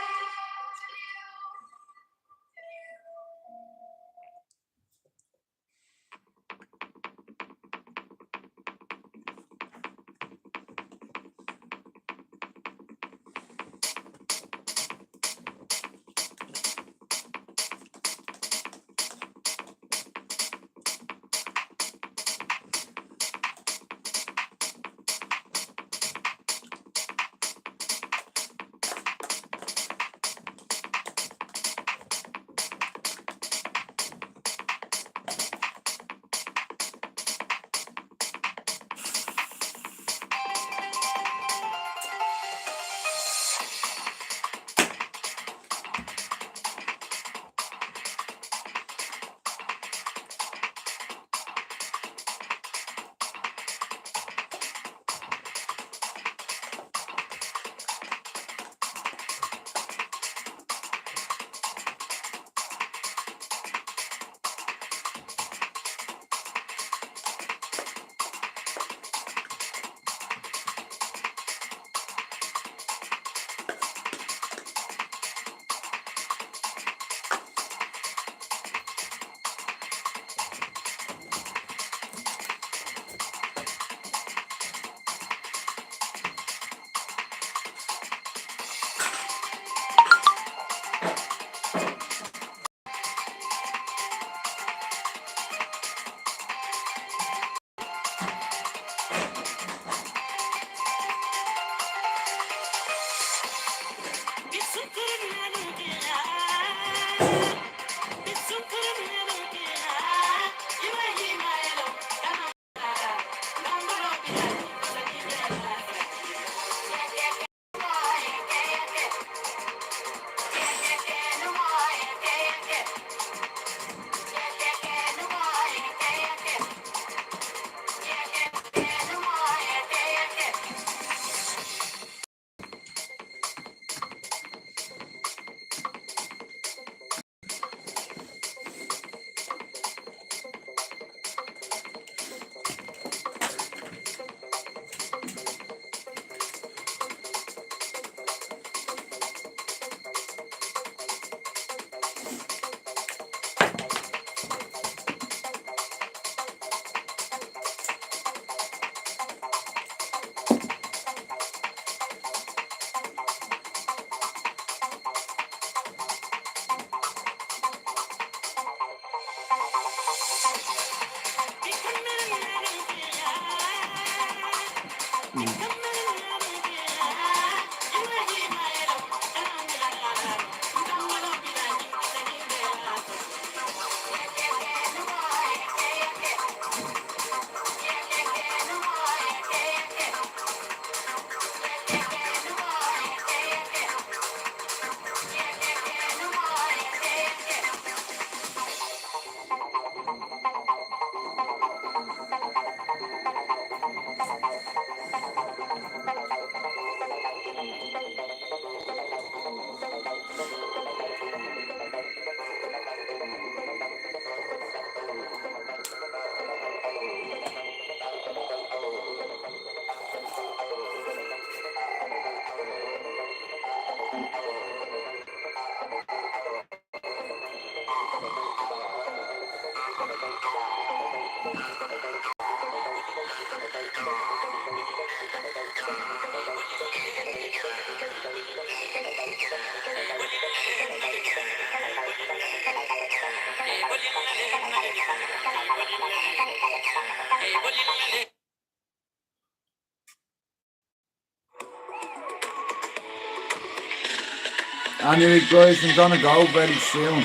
Anyway, guys, I'm gonna go very soon.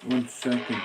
One second.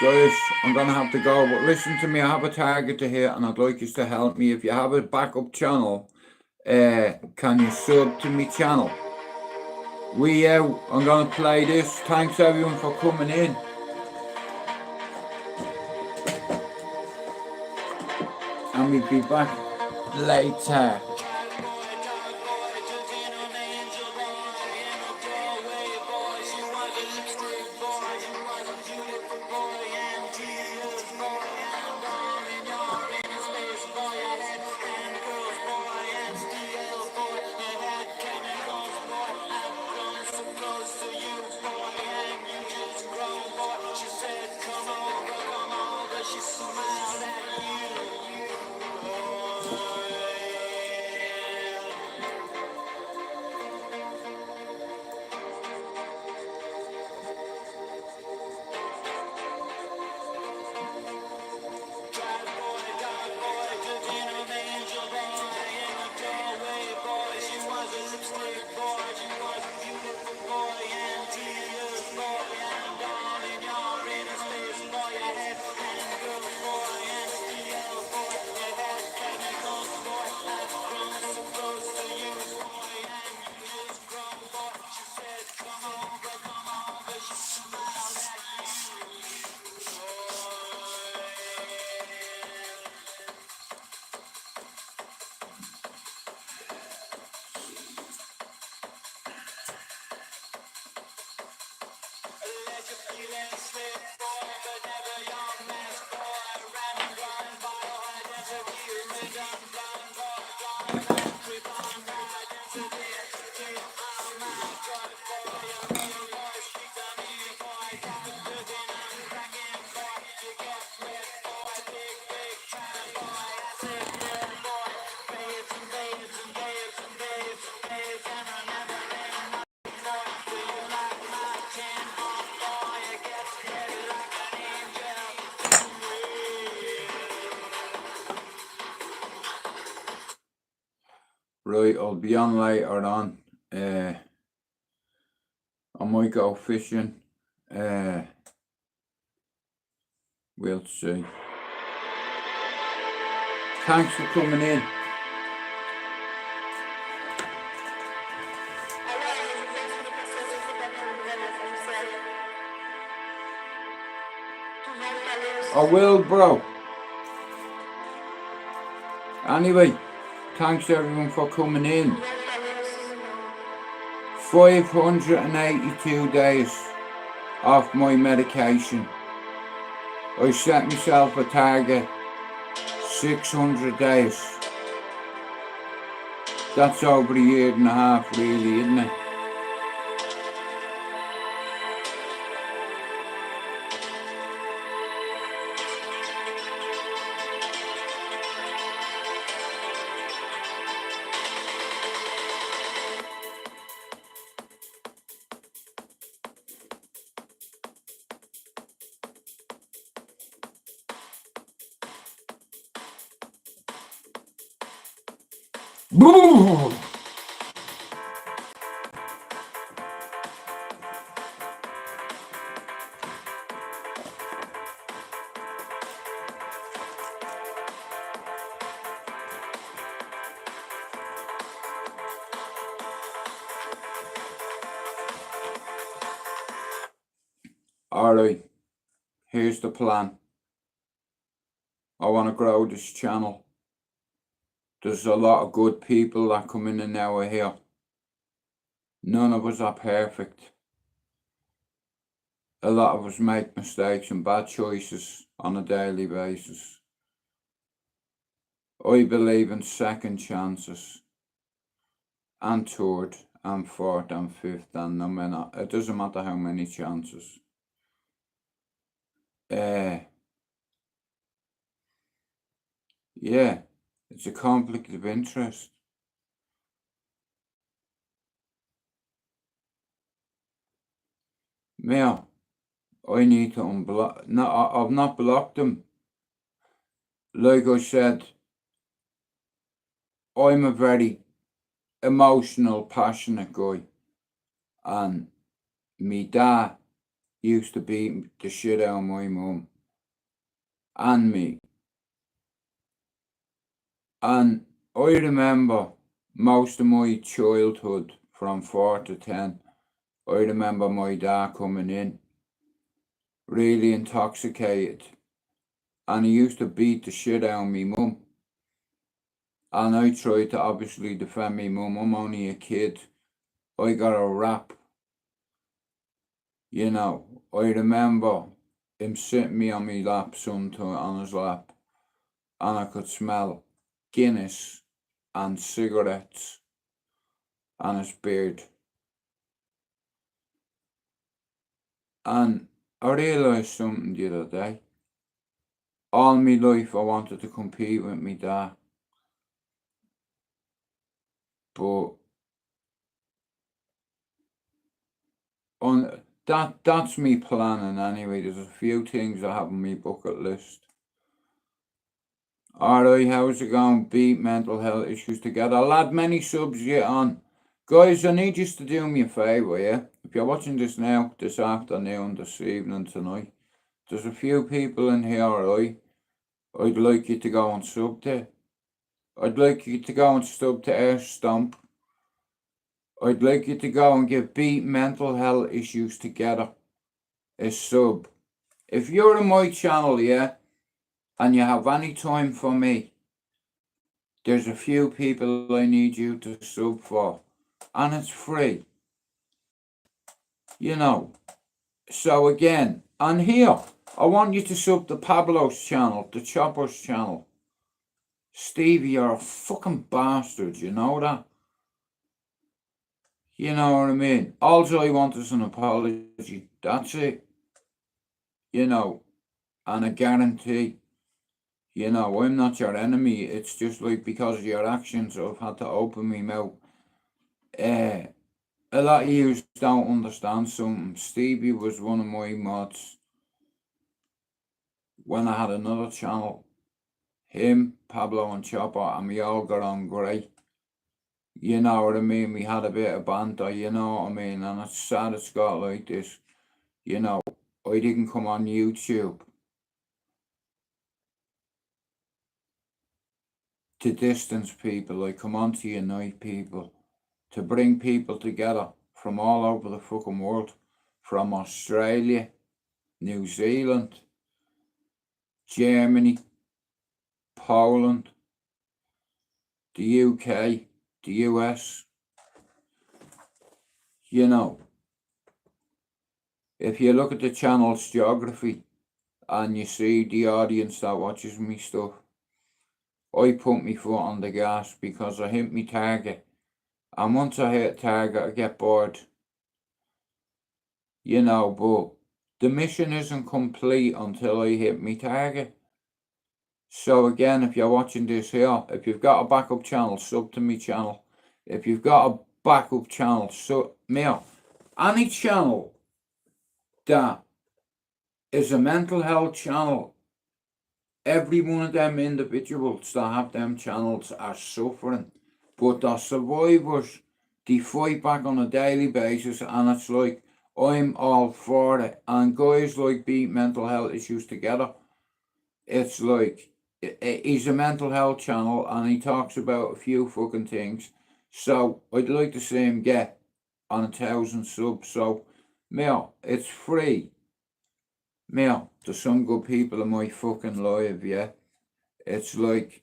Guys, I'm gonna have to go, but listen to me, I have a target to hit and I'd like you to help me. If you have a backup channel, can you sub to my channel? We out. I'm gonna play this. Thanks everyone for coming in. And we'll be back later. Right, I'll be on later on. I might go fishing. We'll see. Thanks for coming in. I will, bro. Anyway, thanks everyone for coming in. 582 days off my medication. I set myself a target 600 days. That's over a year and a half really, isn't it? Boo! Alright, here's the plan. I want to grow this channel. There's a lot of good people that come in and now are here. None of us are perfect. A lot of us make mistakes and bad choices on a daily basis. I believe in second chances, and third, and fourth, and fifth, and no matter, it doesn't matter how many chances. Yeah, it's a conflict of interest. Now, I need to unblock. No, I've not blocked them. Like I said, I'm a very emotional, passionate guy. And me dad used to beat the shit out of my mum. And me. And I remember most of my childhood, from 4 to 10, I remember my dad coming in, really intoxicated, and he used to beat the shit out of me mum. And I tried to obviously defend me mum. I'm only a kid. I got a rap. You know, I remember him sitting me on my lap sometime, on his lap, and I could smell Guinness and cigarettes and his beard. And I realised something the other day. All my life I wanted to compete with my dad. But that's me planning anyway. There's a few things I have on my bucket list. Alright, how's it going? Beat mental health issues together. Lad, many subs yet on. Guys, I need you to do me a favour, yeah? If you're watching this now, this afternoon, this evening, tonight, there's a few people in here, right? I'd like you to go and sub to. I'd like you to go and sub to Air Stomp. I'd like you to go and give Beat Mental Health Issues Together a sub. If you're on my channel, yeah, and you have any time for me, there's a few people I need you to sub for, and it's free. You know. So again, and here, I want you to sub the Pablo's channel, the Chopper's channel. Stevie, you're a fucking bastard, you know that? You know what I mean? All I want is an apology. That's it. You know, and a guarantee. You know, I'm not your enemy. It's just like because of your actions, I've had to open my mouth. A lot of you don't understand something. Stevie was one of my mods when I had another channel. Him, Pablo and Chopper, and we all got on great. You know what I mean? We had a bit of banter, you know what I mean? And it's sad it's got like this. You know, I didn't come on YouTube to distance people. I come on to unite people, to bring people together from all over the fucking world, from Australia, New Zealand, Germany, Poland, the UK, the US. You know, if you look at the channel's geography and you see the audience that watches me stuff, I put my foot on the gas because I hit my target. And once I hit target, I get bored. You know, but the mission isn't complete until I hit my target. So again, if you're watching this here, if you've got a backup channel, sub to my channel. If you've got a backup channel, sub me. Any channel that is a mental health channel, every one of them individuals that have them channels are suffering. But the survivors, they fight back on a daily basis, and it's like, I'm all for it. And guys like Beat Mental Health Issues Together, it's like, he's a mental health channel and he talks about a few fucking things. So I'd like to see him get on 1,000 subs. So, Mel, it's free. Mel, there's some good people in my fucking life, yeah? It's like,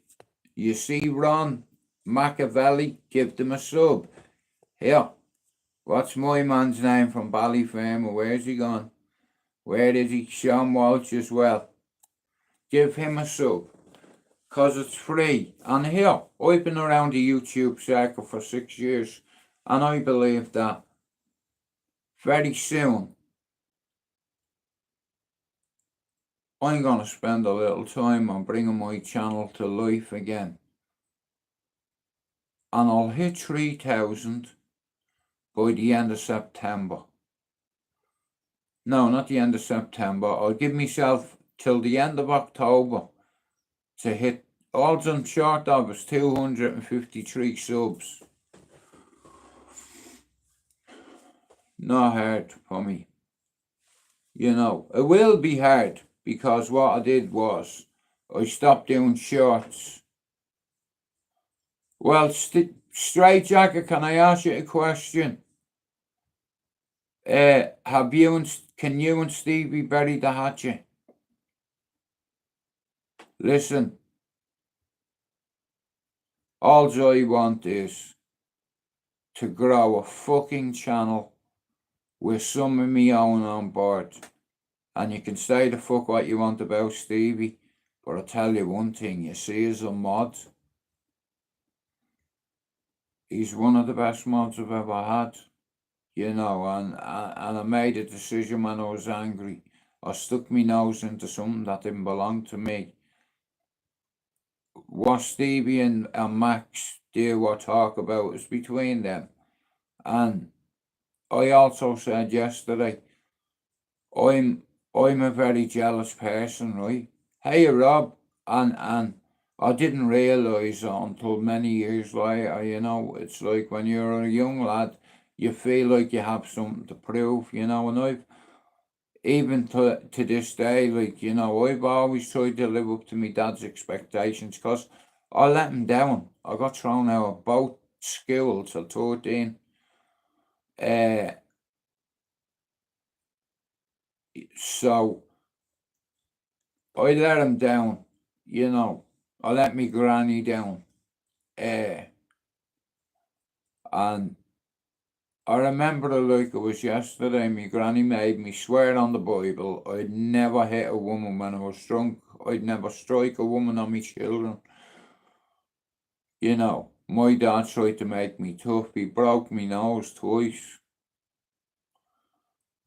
you see Ron Machiavelli, give them a sub. Here, what's my man's name from Ballyfermot? Where's he gone? Where is he? Sean Walsh as well. Give him a sub, because it's free. And here, I've been around the YouTube circle for 6 years, and I believe that very soon I'm going to spend a little time on bringing my channel to life again. And I'll hit 3,000 by the end of September. No, not the end of September. I'll give myself till the end of October to hit, all I'm short of is 253 subs. Not hard for me. You know, it will be hard because what I did was I stopped doing shorts. Well, Straight Jacket, can I ask you a question? Can you and Stevie bury the hatchet? Listen, all I want is to grow a fucking channel with some of me own on board. And you can say the fuck what you want about Stevie, but I'll tell you one thing, you see as a mod, he's one of the best mods I've ever had. You know, and I made a decision when I was angry. I stuck my nose into something that didn't belong to me. What Stevie and Max do or talk about is between them. And I also said yesterday, I'm a very jealous person, right? Hey Rob, and I didn't realise until many years later, you know, it's like when you're a young lad, you feel like you have something to prove, you know, and I've, even to this day, like, you know, I've always tried to live up to my dad's expectations, because I let him down. I got thrown out of both schools at 13. So I let him down, you know. I let me granny down. And I remember it like it was yesterday. My granny made me swear on the Bible I'd never hit a woman when I was drunk. I'd never strike a woman on my children. You know, my dad tried to make me tough. He broke my nose twice.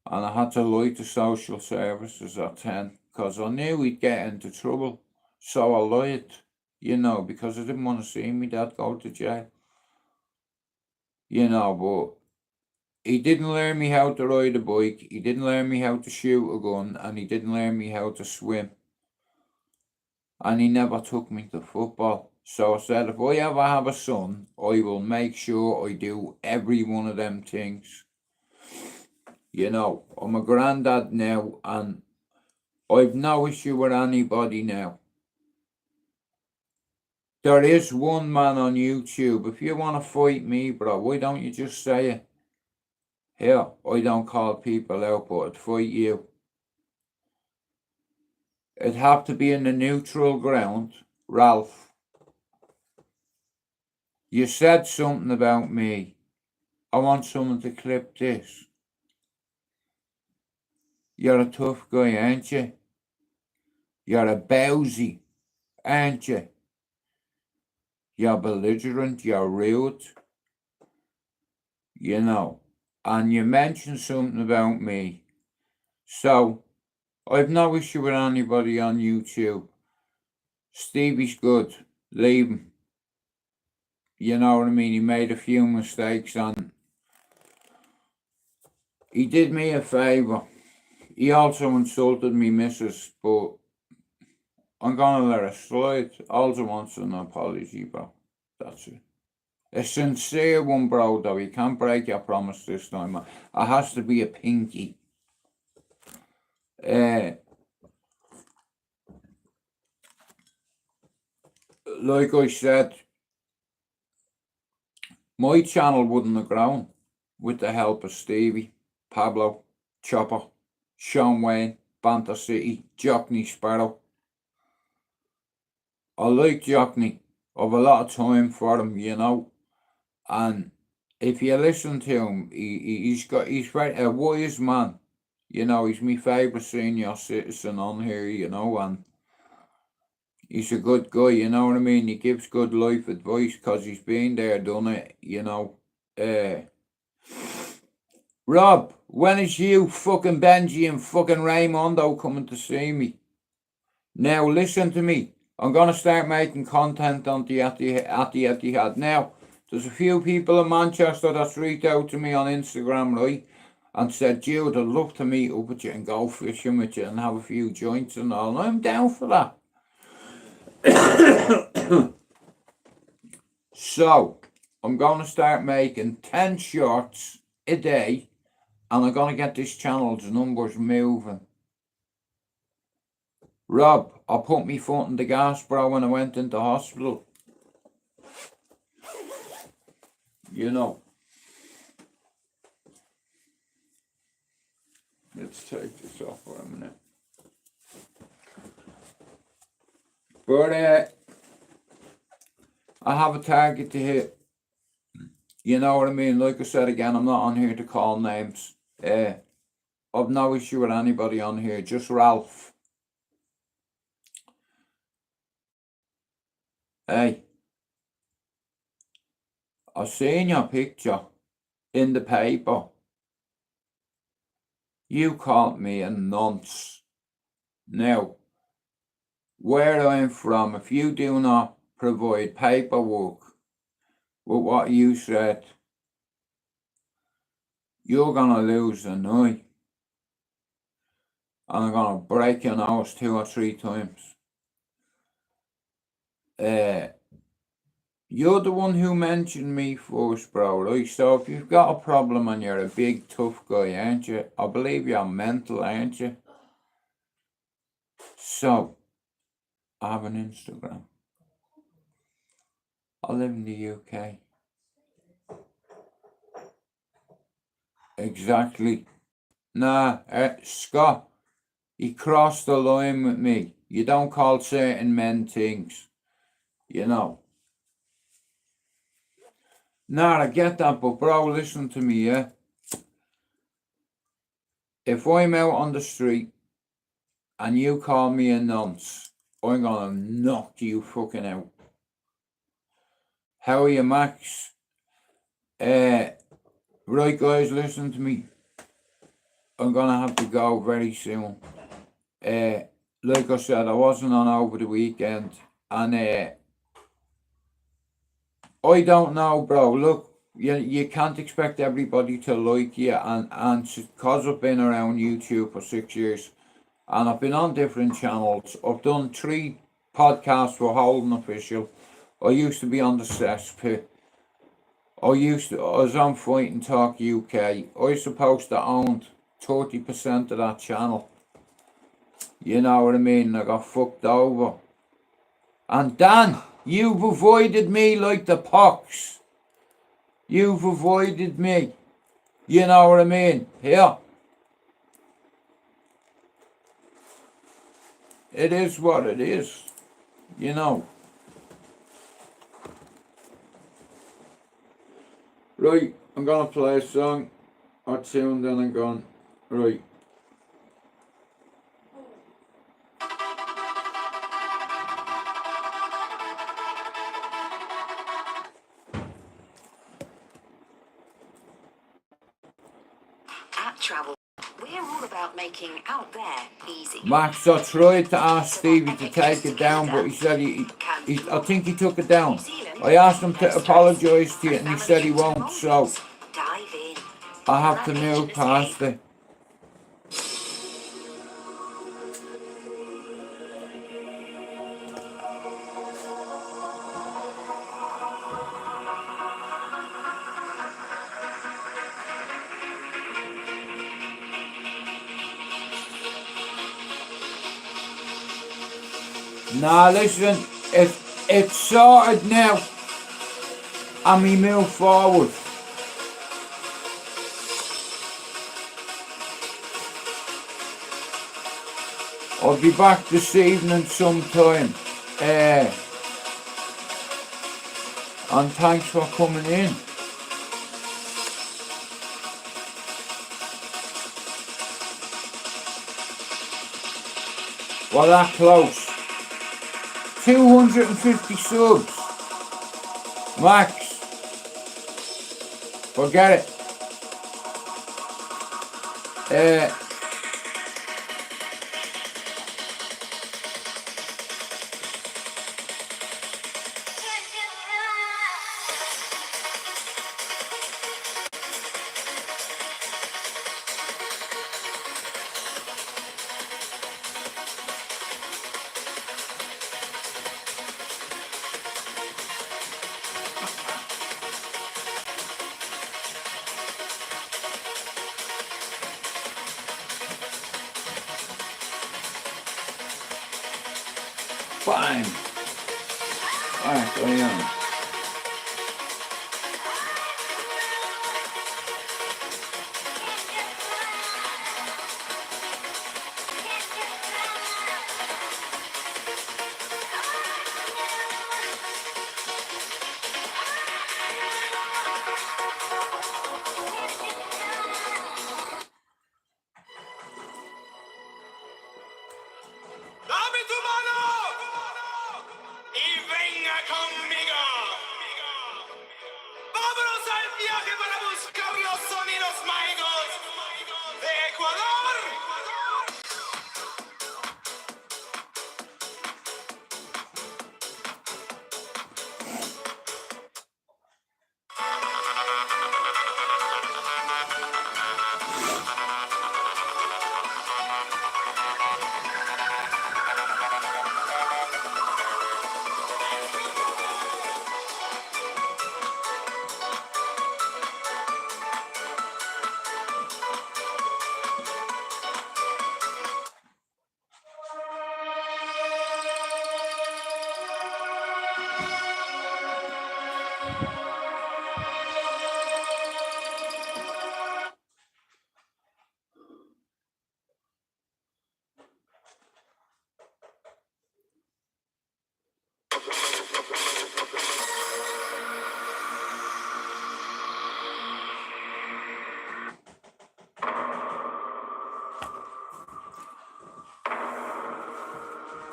And I had to lie to social services at 10 because I knew he'd get into trouble. So I lied, you know, because I didn't want to see me dad go to jail. You know, but he didn't learn me how to ride a bike, he didn't learn me how to shoot a gun, and he didn't learn me how to swim. And he never took me to football. So I said, if I ever have a son, I will make sure I do every one of them things. You know, I'm a granddad now, and I've no issue with anybody now. There is one man on YouTube. If you want to fight me, bro, why don't you just say it? Here, I don't call people out, but I'd fight you. It'd have to be in the neutral ground. Ralph, you said something about me. I want someone to clip this. You're a tough guy, ain't you? You're a bowsy, ain't you? You're belligerent, you're rude. You know, and you mentioned something about me. So, I've no issue with anybody on YouTube. Stevie's good. Leave him. You know what I mean? He made a few mistakes and he did me a favour. He also insulted me missus, but I'm gonna let it slide. Also wants an apology, bro. That's it. A sincere one, bro, though. You can't break your promise this time. It has to be a pinky. Like I said, my channel wouldn't have grown with the help of Stevie, Pablo, Chopper, Sean Wayne, Banter City, Jockney Sparrow. I like Jockney. I've a lot of time for him, you know. And if you listen to him, he's very a wise man. You know, he's my favourite senior citizen on here, you know, and he's a good guy, you know what I mean? He gives good life advice because he's been there, done it, you know. Rob, when is you, fucking Benji and fucking Raymondo coming to see me? Now listen to me. I'm gonna start making content on the Etihad. Now, there's a few people in Manchester that's reached out to me on Instagram, right? And said, Jude, I'd love to meet up with you and go fishing with you and have a few joints and all. And I'm down for that. So, I'm gonna start making 10 shorts a day and I'm gonna get this channel's numbers moving. Rob, I put me foot in the gas, bro, when I went into hospital. you know. Let's take this off for a minute. But I have a target to hit. You know what I mean? Like I said again, I'm not on here to call names. I've no issue with anybody on here, just Ralph. Hey, I seen your picture in the paper. You called me a nonce. Now, where I'm from, if you do not provide paperwork with what you said, you're gonna lose an eye. And I'm gonna break your nose 2 or 3 times. You're the one who mentioned me first, bro, right? So if you've got a problem and you're a big tough guy, aren't you? I believe you're mental, aren't you? So, I have an Instagram. I live in the UK. Exactly. Nah, Scott, he crossed the line with me. You don't call certain men things, you know. Nah, I get that, but bro, listen to me, yeah? If I'm out on the street and you call me a nonce, I'm gonna knock you fucking out. How are you, Max? Right, guys, listen to me. I'm gonna have to go very soon. Like I said, I wasn't on over the weekend, and I don't know, bro. Look, you can't expect everybody to like you, and because I've been around YouTube for 6 years, and I've been on different channels. I've done 3 podcasts for Holden Official. I used to be on the cesspit. I was on Fighting Talk UK. I supposed to own 30% of that channel. You know what I mean? I got fucked over. And Dan, you've avoided me like the pox. You've avoided me. You know what I mean? Here. It is what it is. You know. Right, I'm gonna play a song or two, then I'm gone. Right. At Travel, we're all about making out there easy. Max, I tried to ask Stevie to take it down, but he said I think he took it down. I asked him to apologise to you, and he said he won't, so Dive in. I have to move past it. Nah, listen, it's sorted now, and we move forward. I'll be back this evening sometime. And thanks for coming in. Well, that close. 250 subs. Max. Forget it. Fine. Alright, going on.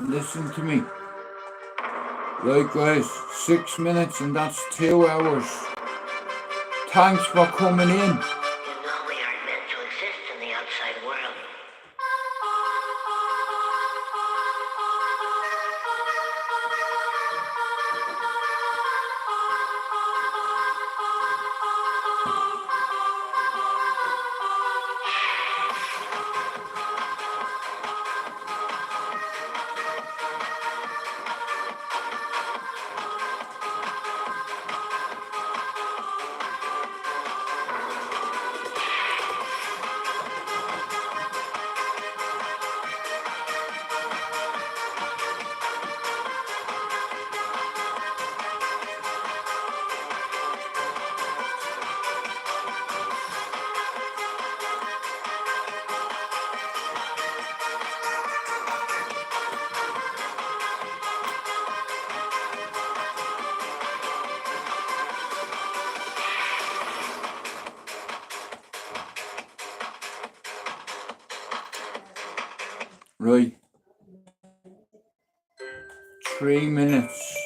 listen to me. Right guys, 6 minutes and that's 2 hours. Thanks for coming in. You know we aren't meant to exist in the outside world. Right. 3 minutes.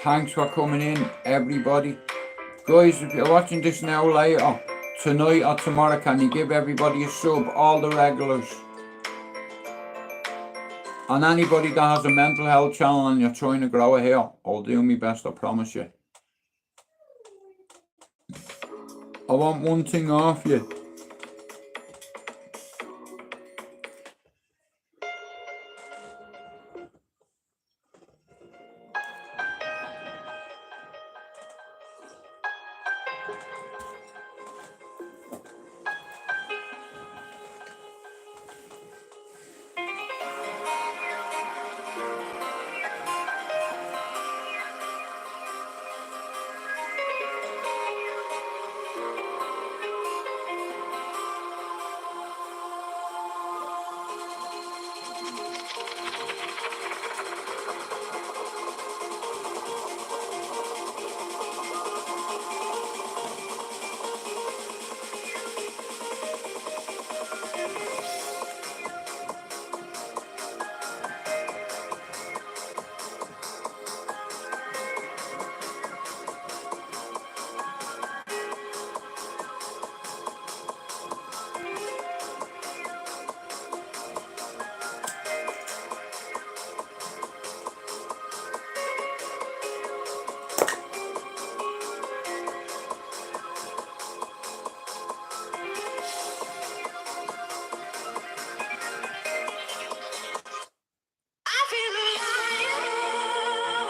Thanks for coming in, everybody. Guys, if you're watching this now later, tonight or tomorrow, can you give everybody a sub, all the regulars? And anybody that has a mental health channel and you're trying to grow it here, I'll do my best, I promise you. I want one thing off you.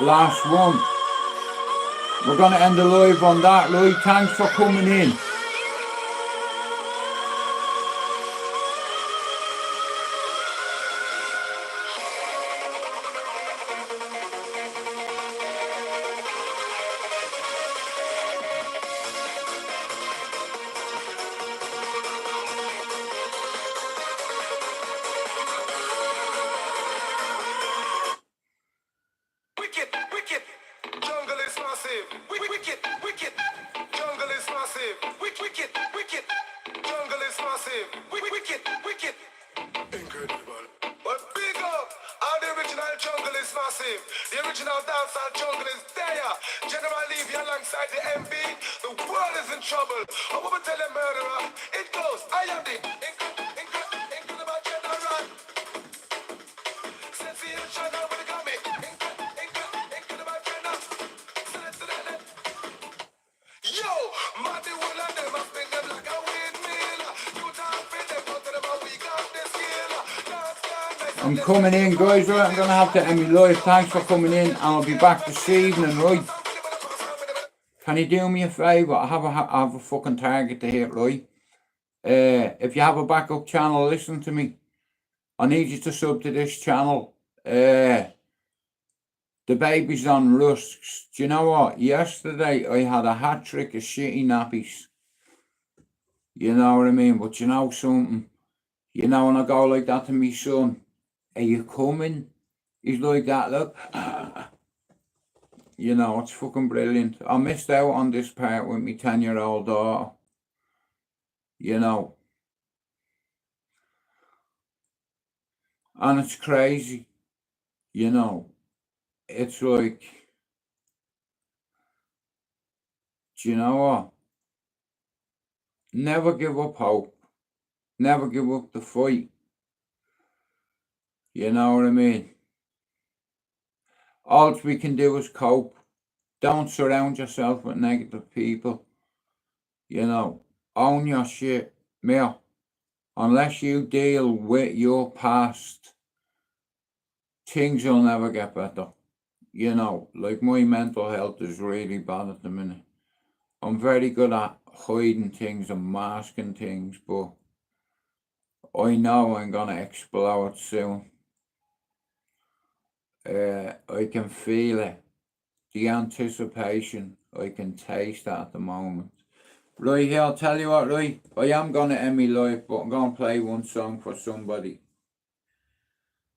Last one. We're gonna end the live on that, right? Thanks for coming in. Wicked, wicked, jungle is massive. Wicked, wicked, jungle is massive. Wicked, wicked, jungle is massive. Wicked, wicked, incredible. But big up, all the original jungle is massive. The original dancehall jungle is there. General Levy alongside the MB. The world is in trouble. I want to tell a murderer. It goes, I am the incredible general. Sensational when it comes. Yo, Marty will let them up in them like a windmill. You talk fit them, go to them and we got this skill. I'm coming in, guys, right? I'm gonna have to end my live. Thanks for coming in, and I'll be back this evening, right? Can you do me a favour? I have a fucking target to hit, right? If you have a backup channel, listen to me. I need you to sub to this channel. The baby's on rusks. Do you know what? Yesterday I had a hat trick of shitty nappies. You know what I mean? But you know something? You know when I go like that to me son, are you coming? He's like that, look. You know, it's fucking brilliant. I missed out on this part with my 10-year-old daughter. You know. And it's crazy. You know, it's like, do you know what? Never give up hope. Never give up the fight. You know what I mean? All we can do is cope. Don't surround yourself with negative people. You know, own your shit. Mate, unless you deal with your past, things will never get better. You know, like my mental health is really bad at the minute. I'm very good at hiding things and masking things, but I know I'm gonna explode soon. I can feel it. The anticipation, I can taste that at the moment. Right here, I'll tell you what, right? I am gonna end my life, but I'm gonna play one song for somebody.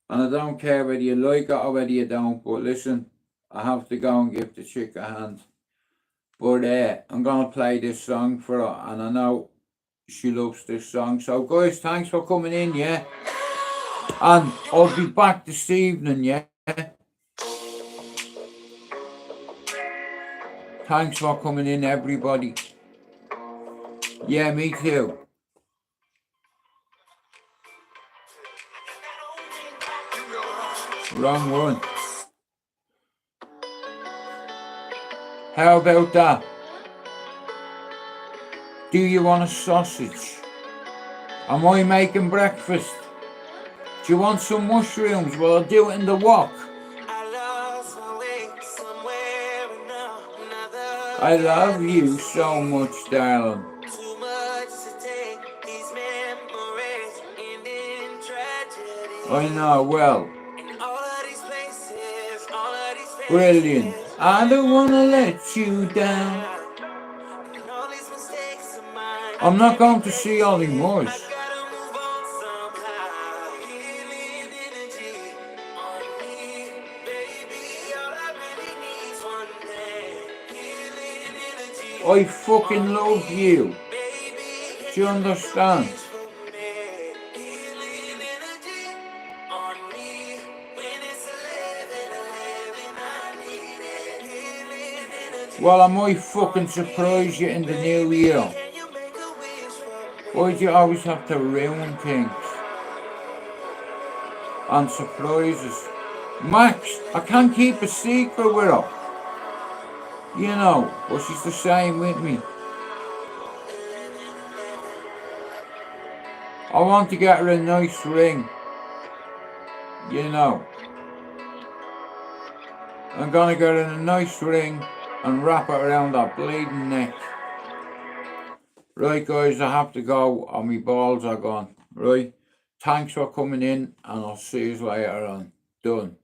And I don't care whether you like it or whether you don't, but listen, I have to go and give the chick a hand. But I'm gonna play this song for her, and I know she loves this song. So guys, thanks for coming in, yeah? And I'll be back this evening, yeah? Thanks for coming in, everybody. Yeah, me too. Wrong one. How about that? Do you want a sausage? Am I making breakfast? Do you want some mushrooms? Well, I'll do it in the wok. I love you so much, darling. I know, well. Brilliant. I don't want to let you down. I'm not going to see Ollie Morris. I fucking love you. Do you understand? Well, I might fucking surprise you in the new year. Why do you always have to ruin things? And surprises. Max, I can't keep a secret with her. You know, but she's the same with me. I want to get her a nice ring. You know. I'm gonna get her a nice ring and wrap it around her bleeding neck. Right guys, I have to go or my balls are gone. Right? Thanks for coming in and I'll see you later on. Done.